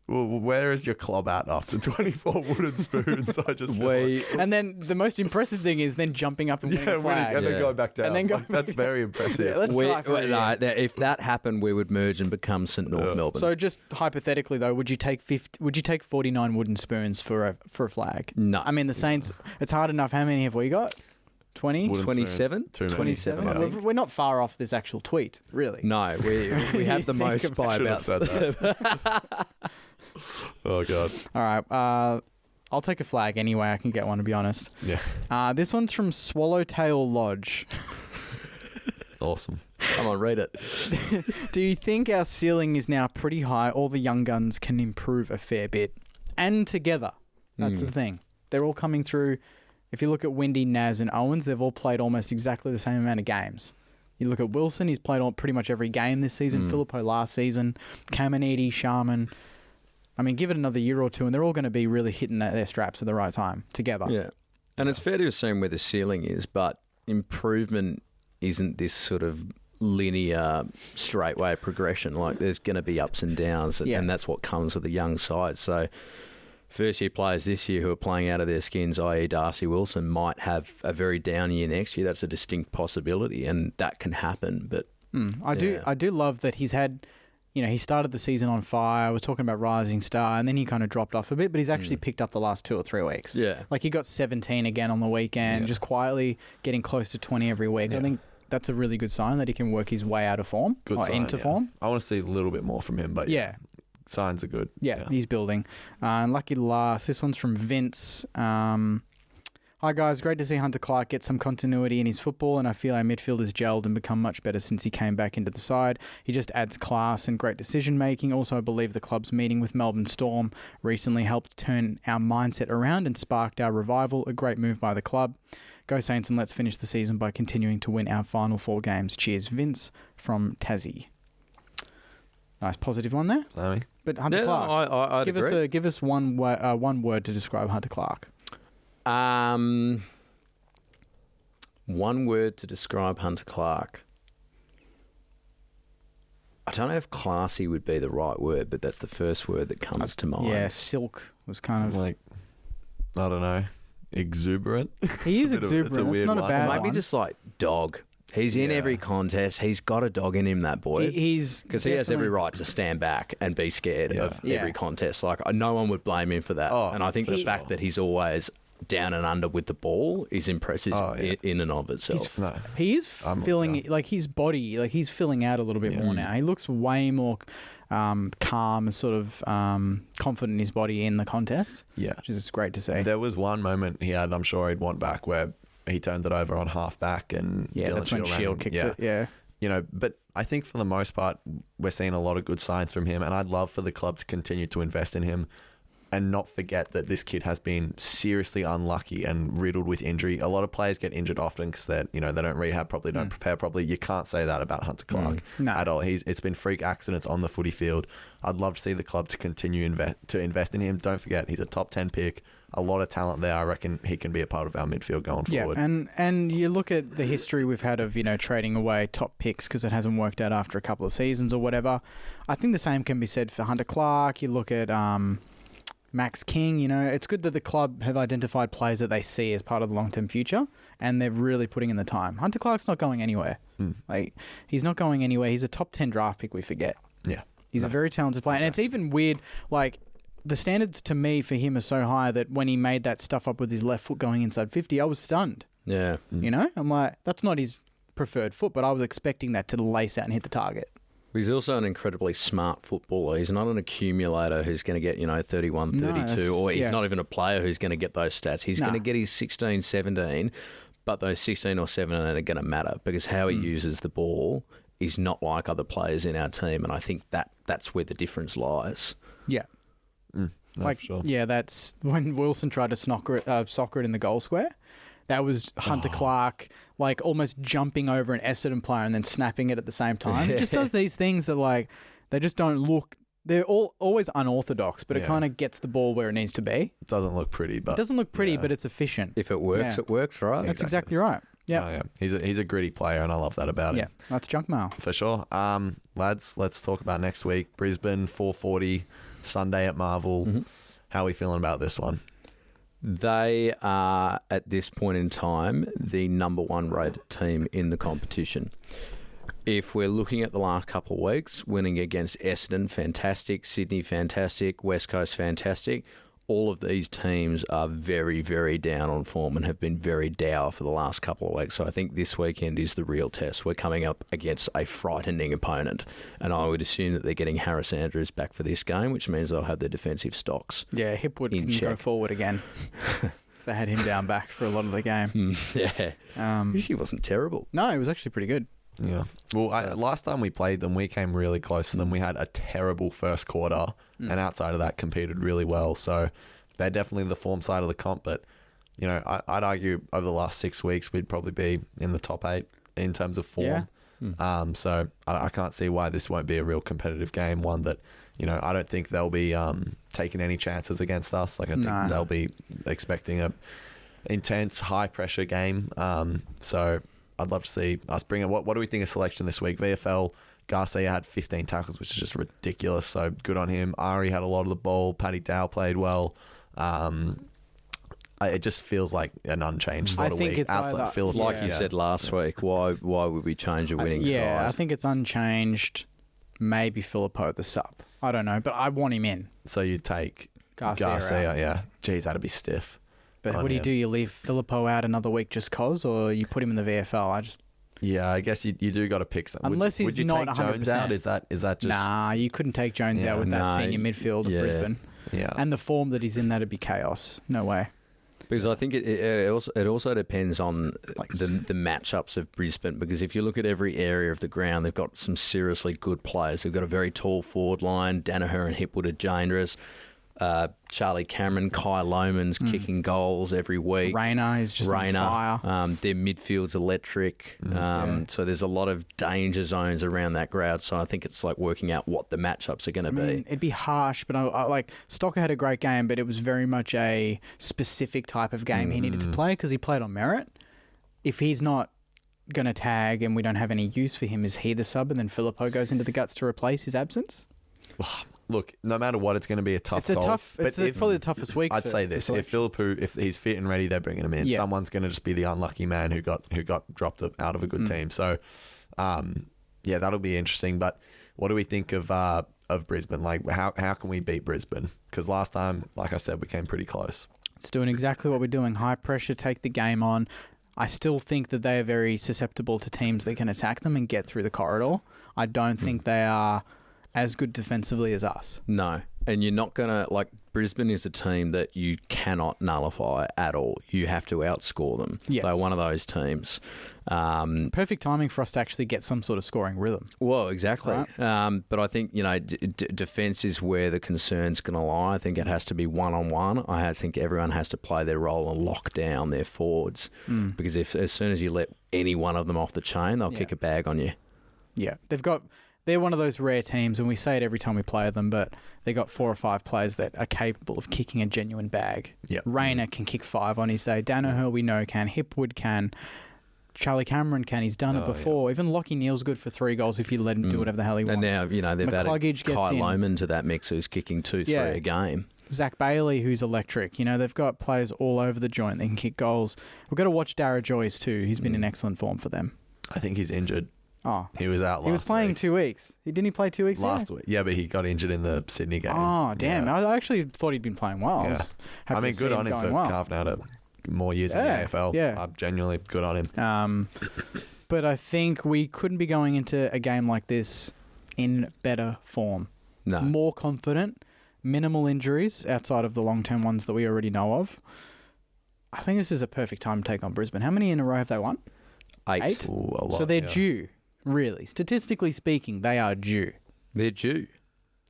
Well, where is your club at after 24 wooden spoons? I just And then the most impressive thing is then jumping up and winning a flag. And then going back down. And then that's very impressive. Let's try for it. If that happened, we would merge and become St North Melbourne. So just hypothetically though, would you take 49 wooden spoons for a flag? No. I mean the Saints. It's hard enough. How many have we got? 20? 27? 27. We're not far off this actual tweet, really. No, we have the most by about. Said that. Oh god. All right. I'll take a flag anyway. I can get one, to be honest. Yeah. This one's from Swallowtail Lodge. Awesome. Come on, read it. Do you think our ceiling is now pretty high? All the young guns can improve a fair bit, and together. That's the thing. They're all coming through. If you look at Windy, Naz, and Owens, they've all played almost exactly the same amount of games. You look at Wilson; he's played pretty much every game this season. Filippo last season. Caminiti, Sharman. I mean, give it another year or two, and they're all going to be really hitting their straps at the right time together. Yeah, and it's fair to assume where the ceiling is, but improvement isn't this sort of linear, straightway progression. Like, there's going to be ups and downs, and that's what comes with a young side. So, first-year players this year who are playing out of their skins, i.e. Darcy Wilson, might have a very down year next year. That's a distinct possibility, and that can happen. But I do love that he's had. You know, he started the season on fire. We're talking about rising star, and then he kind of dropped off a bit, but he's actually picked up the last 2 or 3 weeks. Yeah. Like, he got 17 again on the weekend, just quietly getting close to 20 every week. I think that's a really good sign that he can work his way out of form, into form. I want to see a little bit more from him, but signs are good. Yeah, he's building. And lucky last, this one's from Vince. Hi guys, great to see Hunter Clark get some continuity in his football, and I feel our midfield has gelled and become much better since he came back into the side. He just adds class and great decision making. Also, I believe the club's meeting with Melbourne Storm recently helped turn our mindset around and sparked our revival. A great move by the club. Go Saints, and let's finish the season by continuing to win our final 4 games. Cheers, Vince from Tassie. Nice positive one there. Sammy. But Hunter Clark, I'd agree. Give us one word to describe Hunter Clark. One word to describe Hunter Clark. I don't know if classy would be the right word, but that's the first word that comes to mind. Yeah, silk was kind of like, I don't know, exuberant. He is exuberant. It's not a bad one. Maybe just like dog. He's in every contest. He's got a dog in him, that boy. He's because he has every right to stand back and be scared of every contest. Like, no one would blame him for that. And I think the fact that he's always down and under with the ball is impressive in and of itself. He is filling, like, his body, like, he's filling out a little bit more now. He looks way more calm and sort of confident in his body in the contest. Yeah. Which is great to see. There was one moment he had, I'm sure he'd want back, where he turned it over on half back and that's when Shield kicked it. Yeah. You know, but I think for the most part, we're seeing a lot of good signs from him, and I'd love for the club to continue to invest in him and not forget that this kid has been seriously unlucky and riddled with injury. A lot of players get injured often because they don't rehab properly, don't prepare properly. You can't say that about Hunter Clark at all. It's been freak accidents on the footy field. I'd love to see the club to continue to invest in him. Don't forget, he's a top 10 pick. A lot of talent there. I reckon he can be a part of our midfield going forward. Yeah, and you look at the history we've had of, trading away top picks because it hasn't worked out after a couple of seasons or whatever. I think the same can be said for Hunter Clark. You look at Max King. It's good that the club have identified players that they see as part of the long-term future, and they're really putting in the time. Hunter Clark's not going anywhere. Like, he's not going anywhere. He's a top 10 draft pick, we forget. Yeah. He's a very talented player. And it's even weird, like, the standards to me for him are so high that when he made that stuff up with his left foot going inside 50, I was stunned. Yeah. I'm like, that's not his preferred foot, but I was expecting that to lace out and hit the target. He's also an incredibly smart footballer. He's not an accumulator who's going to get, 31, 32, or he's not even a player who's going to get those stats. He's going to get his 16, 17, but those 16 or 17 are going to matter because how he uses the ball is not like other players in our team, and I think that's where the difference lies. Yeah. Sure. Yeah, that's when Wilson tried to soccer it in the goal square. That was Hunter Clark, like, almost jumping over an Essendon player and then snapping it at the same time. He just does these things that, like, they just don't look... They're always unorthodox, but it kind of gets the ball where it needs to be. It doesn't look pretty, but... It doesn't look pretty, but it's efficient. If it works, it works, right? That's exactly right. Yeah. Oh, yeah. He's a gritty player, and I love that about him. Yeah, that's Junkmail. For sure. Lads, let's talk about next week. Brisbane, 4:40, Sunday at Marvel. How are we feeling about this one? They are, at this point in time, the number one rated team in the competition. If we're looking at the last couple of weeks, winning against Essendon, fantastic. Sydney, fantastic. West Coast, fantastic. All of these teams are very, very down on form and have been very dour for the last couple of weeks. So I think this weekend is the real test. We're coming up against a frightening opponent, and I would assume that they're getting Harris Andrews back for this game, which means they'll have their defensive stocks. Yeah, Hipwood can go forward again. They had him down back for a lot of the game. He wasn't terrible. No, he was actually pretty good. Yeah. Well, last time we played them, we came really close to them. We had a terrible first quarter, and outside of that, competed really well. So they're definitely the form side of the comp. But, I'd argue over the last 6 weeks, we'd probably be in the top 8 in terms of form. Yeah. So I can't see why this won't be a real competitive game. One that, I don't think they'll be taking any chances against us. Like, I think they'll be expecting a intense, high-pressure game. So I'd love to see us bring it. What do we think of selection this week? VFL, Garcia had 15 tackles, which is just ridiculous. So good on him. Ari had a lot of the ball. Paddy Dow played well. It just feels like an unchanged sort of week. It's outside Philip, like you said last week. Why would we change a winning side? Yeah, I think it's unchanged. Maybe Filippo at the sub. I don't know, but I want him in. So you take Garcia, yeah. Geez, that'd be stiff. But what do you do? You leave Filippo out another week just cause, or you put him in the VFL? Yeah, I guess you do got to pick some. Unless he's would you not take 100%. Jones out? Is that just... Nah, you couldn't take Jones out with that senior midfield of Brisbane. Yeah. And the form that he's in, that'd be chaos. No way. Because I think it also depends on the matchups of Brisbane. Because if you look at every area of the ground, they've got some seriously good players. They've got a very tall forward line. Danaher and Hipwood are dangerous. Charlie Cameron, Kai Loman's kicking goals every week. Rayner is just on fire. Their midfield's electric. So there's a lot of danger zones around that crowd. So I think it's like working out what the matchups are going to be. It'd be harsh, but I like Stocker had a great game, but it was very much a specific type of game he needed to play because he played on merit. If he's not going to tag and we don't have any use for him, is he the sub and then Filippo goes into the guts to replace his absence? look, no matter what, it's going to be a tough goal. It's probably the toughest week. I'd say this: if Philippou, if he's fit and ready, they're bringing him in. Yeah. Someone's going to just be the unlucky man who got dropped out of a good team. So, that'll be interesting. But what do we think of Brisbane? Like, how can we beat Brisbane? Because last time, like I said, we came pretty close. It's doing exactly what we're doing. High pressure, take the game on. I still think that they are very susceptible to teams that can attack them and get through the corridor. I don't think they are as good defensively as us. No. And you're not going to, like, Brisbane is a team that you cannot nullify at all. You have to outscore them. Yes. They're one of those teams. Perfect timing for us to actually get some sort of scoring rhythm. Well, exactly. Right. But I think, defence is where the concern's going to lie. I think it has to be one-on-one. I think everyone has to play their role and lock down their forwards. Because as soon as you let any one of them off the chain, they'll kick a bag on you. Yeah. They're one of those rare teams, and we say it every time we play them, but they got 4 or 5 players that are capable of kicking a genuine bag. Yep. Rayner can kick 5 on his day. Danaher, we know, can. Hipwood can. Charlie Cameron can. He's done it before. Yeah. Even Lockie Neal's good for 3 goals if you let him do whatever the hell he wants. And now, they've added Kai Loman to that mix who's kicking 2-3 a game. Zach Bailey, who's electric. They've got players all over the joint. They can kick goals. We've got to watch Dara Joyce too. He's been in excellent form for them. I think he's injured. Oh, he was out last week. He was playing 2 weeks. Didn't he play 2 weeks last week? Yeah, but he got injured in the Sydney game. Oh, damn. Yeah. I actually thought he'd been playing well. Yeah. Good on him for carving out more years in the AFL. Yeah. Genuinely good on him. But I think we couldn't be going into a game like this in better form. No. More confident, minimal injuries outside of the long-term ones that we already know of. I think this is a perfect time to take on Brisbane. How many in a row have they won? 8. Ooh, a lot, so they're due. Really, statistically speaking, they are due. They're due.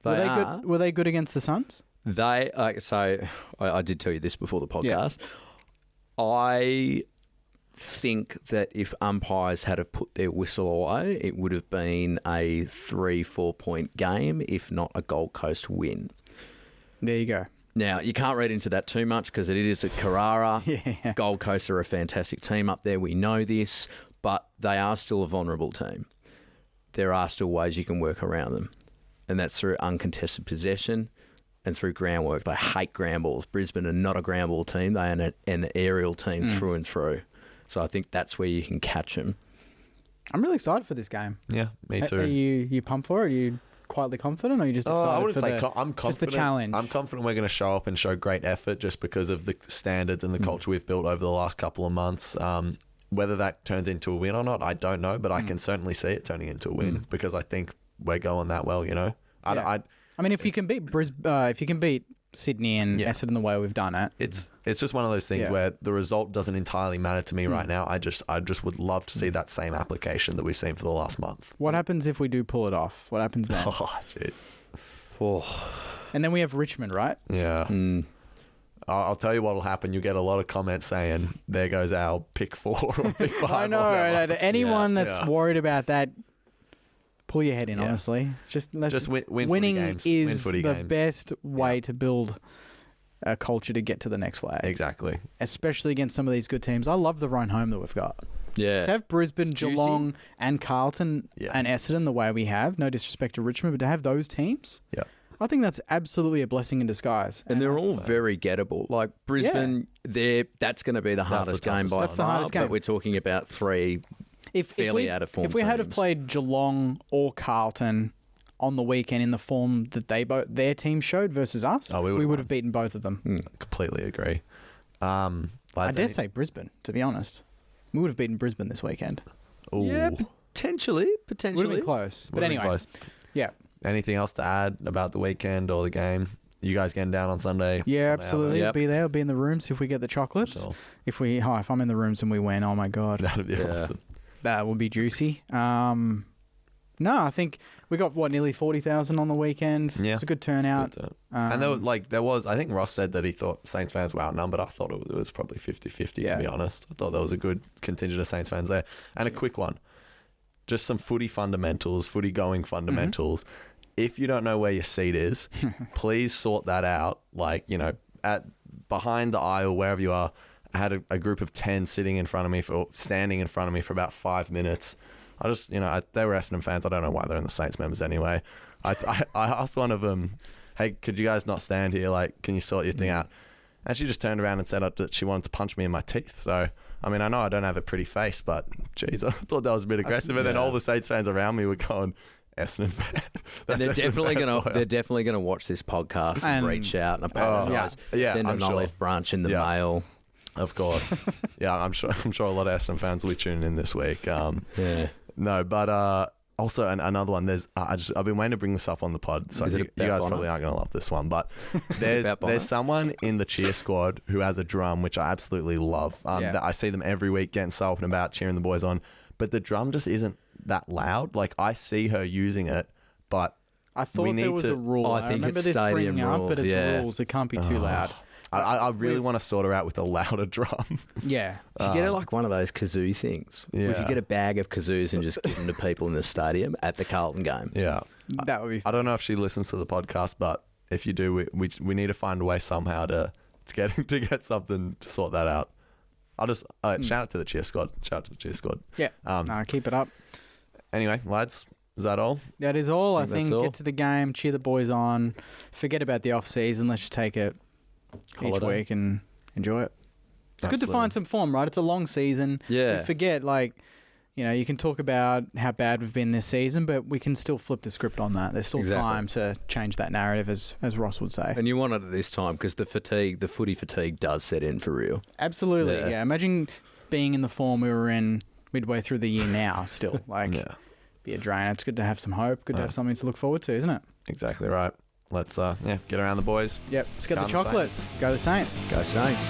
Were they good against the Suns? They I did tell you this before the podcast. Yeah. I think that if umpires had have put their whistle away, it would have been a 3-4 point game, if not a Gold Coast win. There you go. Now, you can't read into that too much because it is at Carrara. Yeah. Gold Coast are a fantastic team up there. We know this. But they are still a vulnerable team. There are still ways you can work around them. And that's through uncontested possession and through ground work. They hate ground balls. Brisbane are not a ground ball team. They are an aerial team through and through. So I think that's where you can catch them. I'm really excited for this game. Yeah, me too. Are you pumped for it? Are you quietly confident, or are you just excited I wouldn't say I'm confident. Just the challenge. I'm confident we're going to show up and show great effort just because of the standards and the culture we've built over the last couple of months. Whether that turns into a win or not, I don't know, but I can certainly see it turning into a win because I think we're going that well. I mean, if you can beat if you can beat Sydney and Essendon the way we've done it, it's just one of those things where the result doesn't entirely matter to me right now. I just would love to see that same application that we've seen for the last month. What happens if we do pull it off? What happens then? Oh, jeez. Oh. And then we have Richmond, right? Yeah. I'll tell you what will happen. You'll get a lot of comments saying, there goes our pick 4 or pick 5. I know. Anyone that's worried about that, pull your head in, honestly. It's just win winning games. is win the games. best way to build a culture to get to the next flag. Exactly. Especially against some of these good teams. I love the run home that we've got. Yeah. To have Brisbane, Geelong, and Carlton and Essendon the way we have, no disrespect to Richmond, but to have those teams... Yeah. I think that's absolutely a blessing in disguise. And they're all very gettable. Like Brisbane, that's going to be the hardest game by far. That's the hardest game. But we're talking about 3 fairly out of form If we had teams. have played Geelong or Carlton on the weekend in the form that their team showed versus us, we would have beaten both of them. Completely agree. I dare say Brisbane, to be honest. We would have beaten Brisbane this weekend. Ooh. Yeah, potentially. Would have been close. But anyway. Close. Yeah. Anything else to add about the weekend or the game? You guys getting down on Sunday? Yeah, absolutely. I'll be there. I'll be in the rooms if we get the chocolates. Sure. If I'm in the rooms and we win, oh my God. That'd be awesome. That would be juicy. No, I think we got, nearly 40,000 on the weekend. Yeah. It's a good turnout. And there was, I think Ross said that he thought Saints fans were outnumbered. I thought it was probably 50-50, to be honest. I thought there was a good contingent of Saints fans there. And a quick one. Just some footy fundamentals, footy going fundamentals. If you don't know where your seat is, please sort that out. At behind the aisle, wherever you are. I had a group of 10 standing in front of me for about 5 minutes. They were Essendon fans. I don't know why they're in the Saints members anyway. I asked one of them, hey, could you guys not stand here? Like, can you sort your thing out? And she just turned around and said that she wanted to punch me in my teeth. So, I mean, I know I don't have a pretty face, but geez, I thought that was a bit aggressive. And then all the Saints fans around me were going, Essendon fan. And they're definitely gonna watch this podcast and reach out and apologise. Send an olive branch in the mail. Of course. Yeah, I'm sure a lot of Essendon fans will be tuning in this week. No, but also another one. I've been waiting to bring this up on the pod, so you guys probably aren't going to love this one. But there's someone in the cheer squad who has a drum, which I absolutely love. That I see them every week getting so up and about, cheering the boys on. But the drum just isn't that loud. Like, I see her using it, but I thought there was a rule. I think remember it's this stadium bringing rules. up, but it's rules. It can't be too loud. I really want to sort her out with a louder drum. Yeah. You should get her like one of those kazoo things. Yeah. We should get a bag of kazoos and just give them to people in the stadium at the Carlton game. Yeah. That would be I don't know if she listens to the podcast, but if you do, we need to find a way somehow to get something to sort that out. I'll just shout out to the cheer squad. Yeah. Keep it up. Anyway, lads, is that all? That is all. I think that's all. get to the game, cheer the boys on, forget about the off season. Let's just take it each week and enjoy it. It's good to find some form, right? It's a long season. Yeah. We forget, you can talk about how bad we've been this season, but we can still flip the script on that. There's still time to change that narrative, as Ross would say. And you want it at this time because the footy fatigue does set in for real. Absolutely. Yeah. Imagine being in the form we were in midway through the year now still. Be a drain. It's good to have some hope. Good to have something to look forward to, isn't it? Exactly right. Let's get around the boys. Yep. Let's get the chocolates. Go the Saints. Go Saints.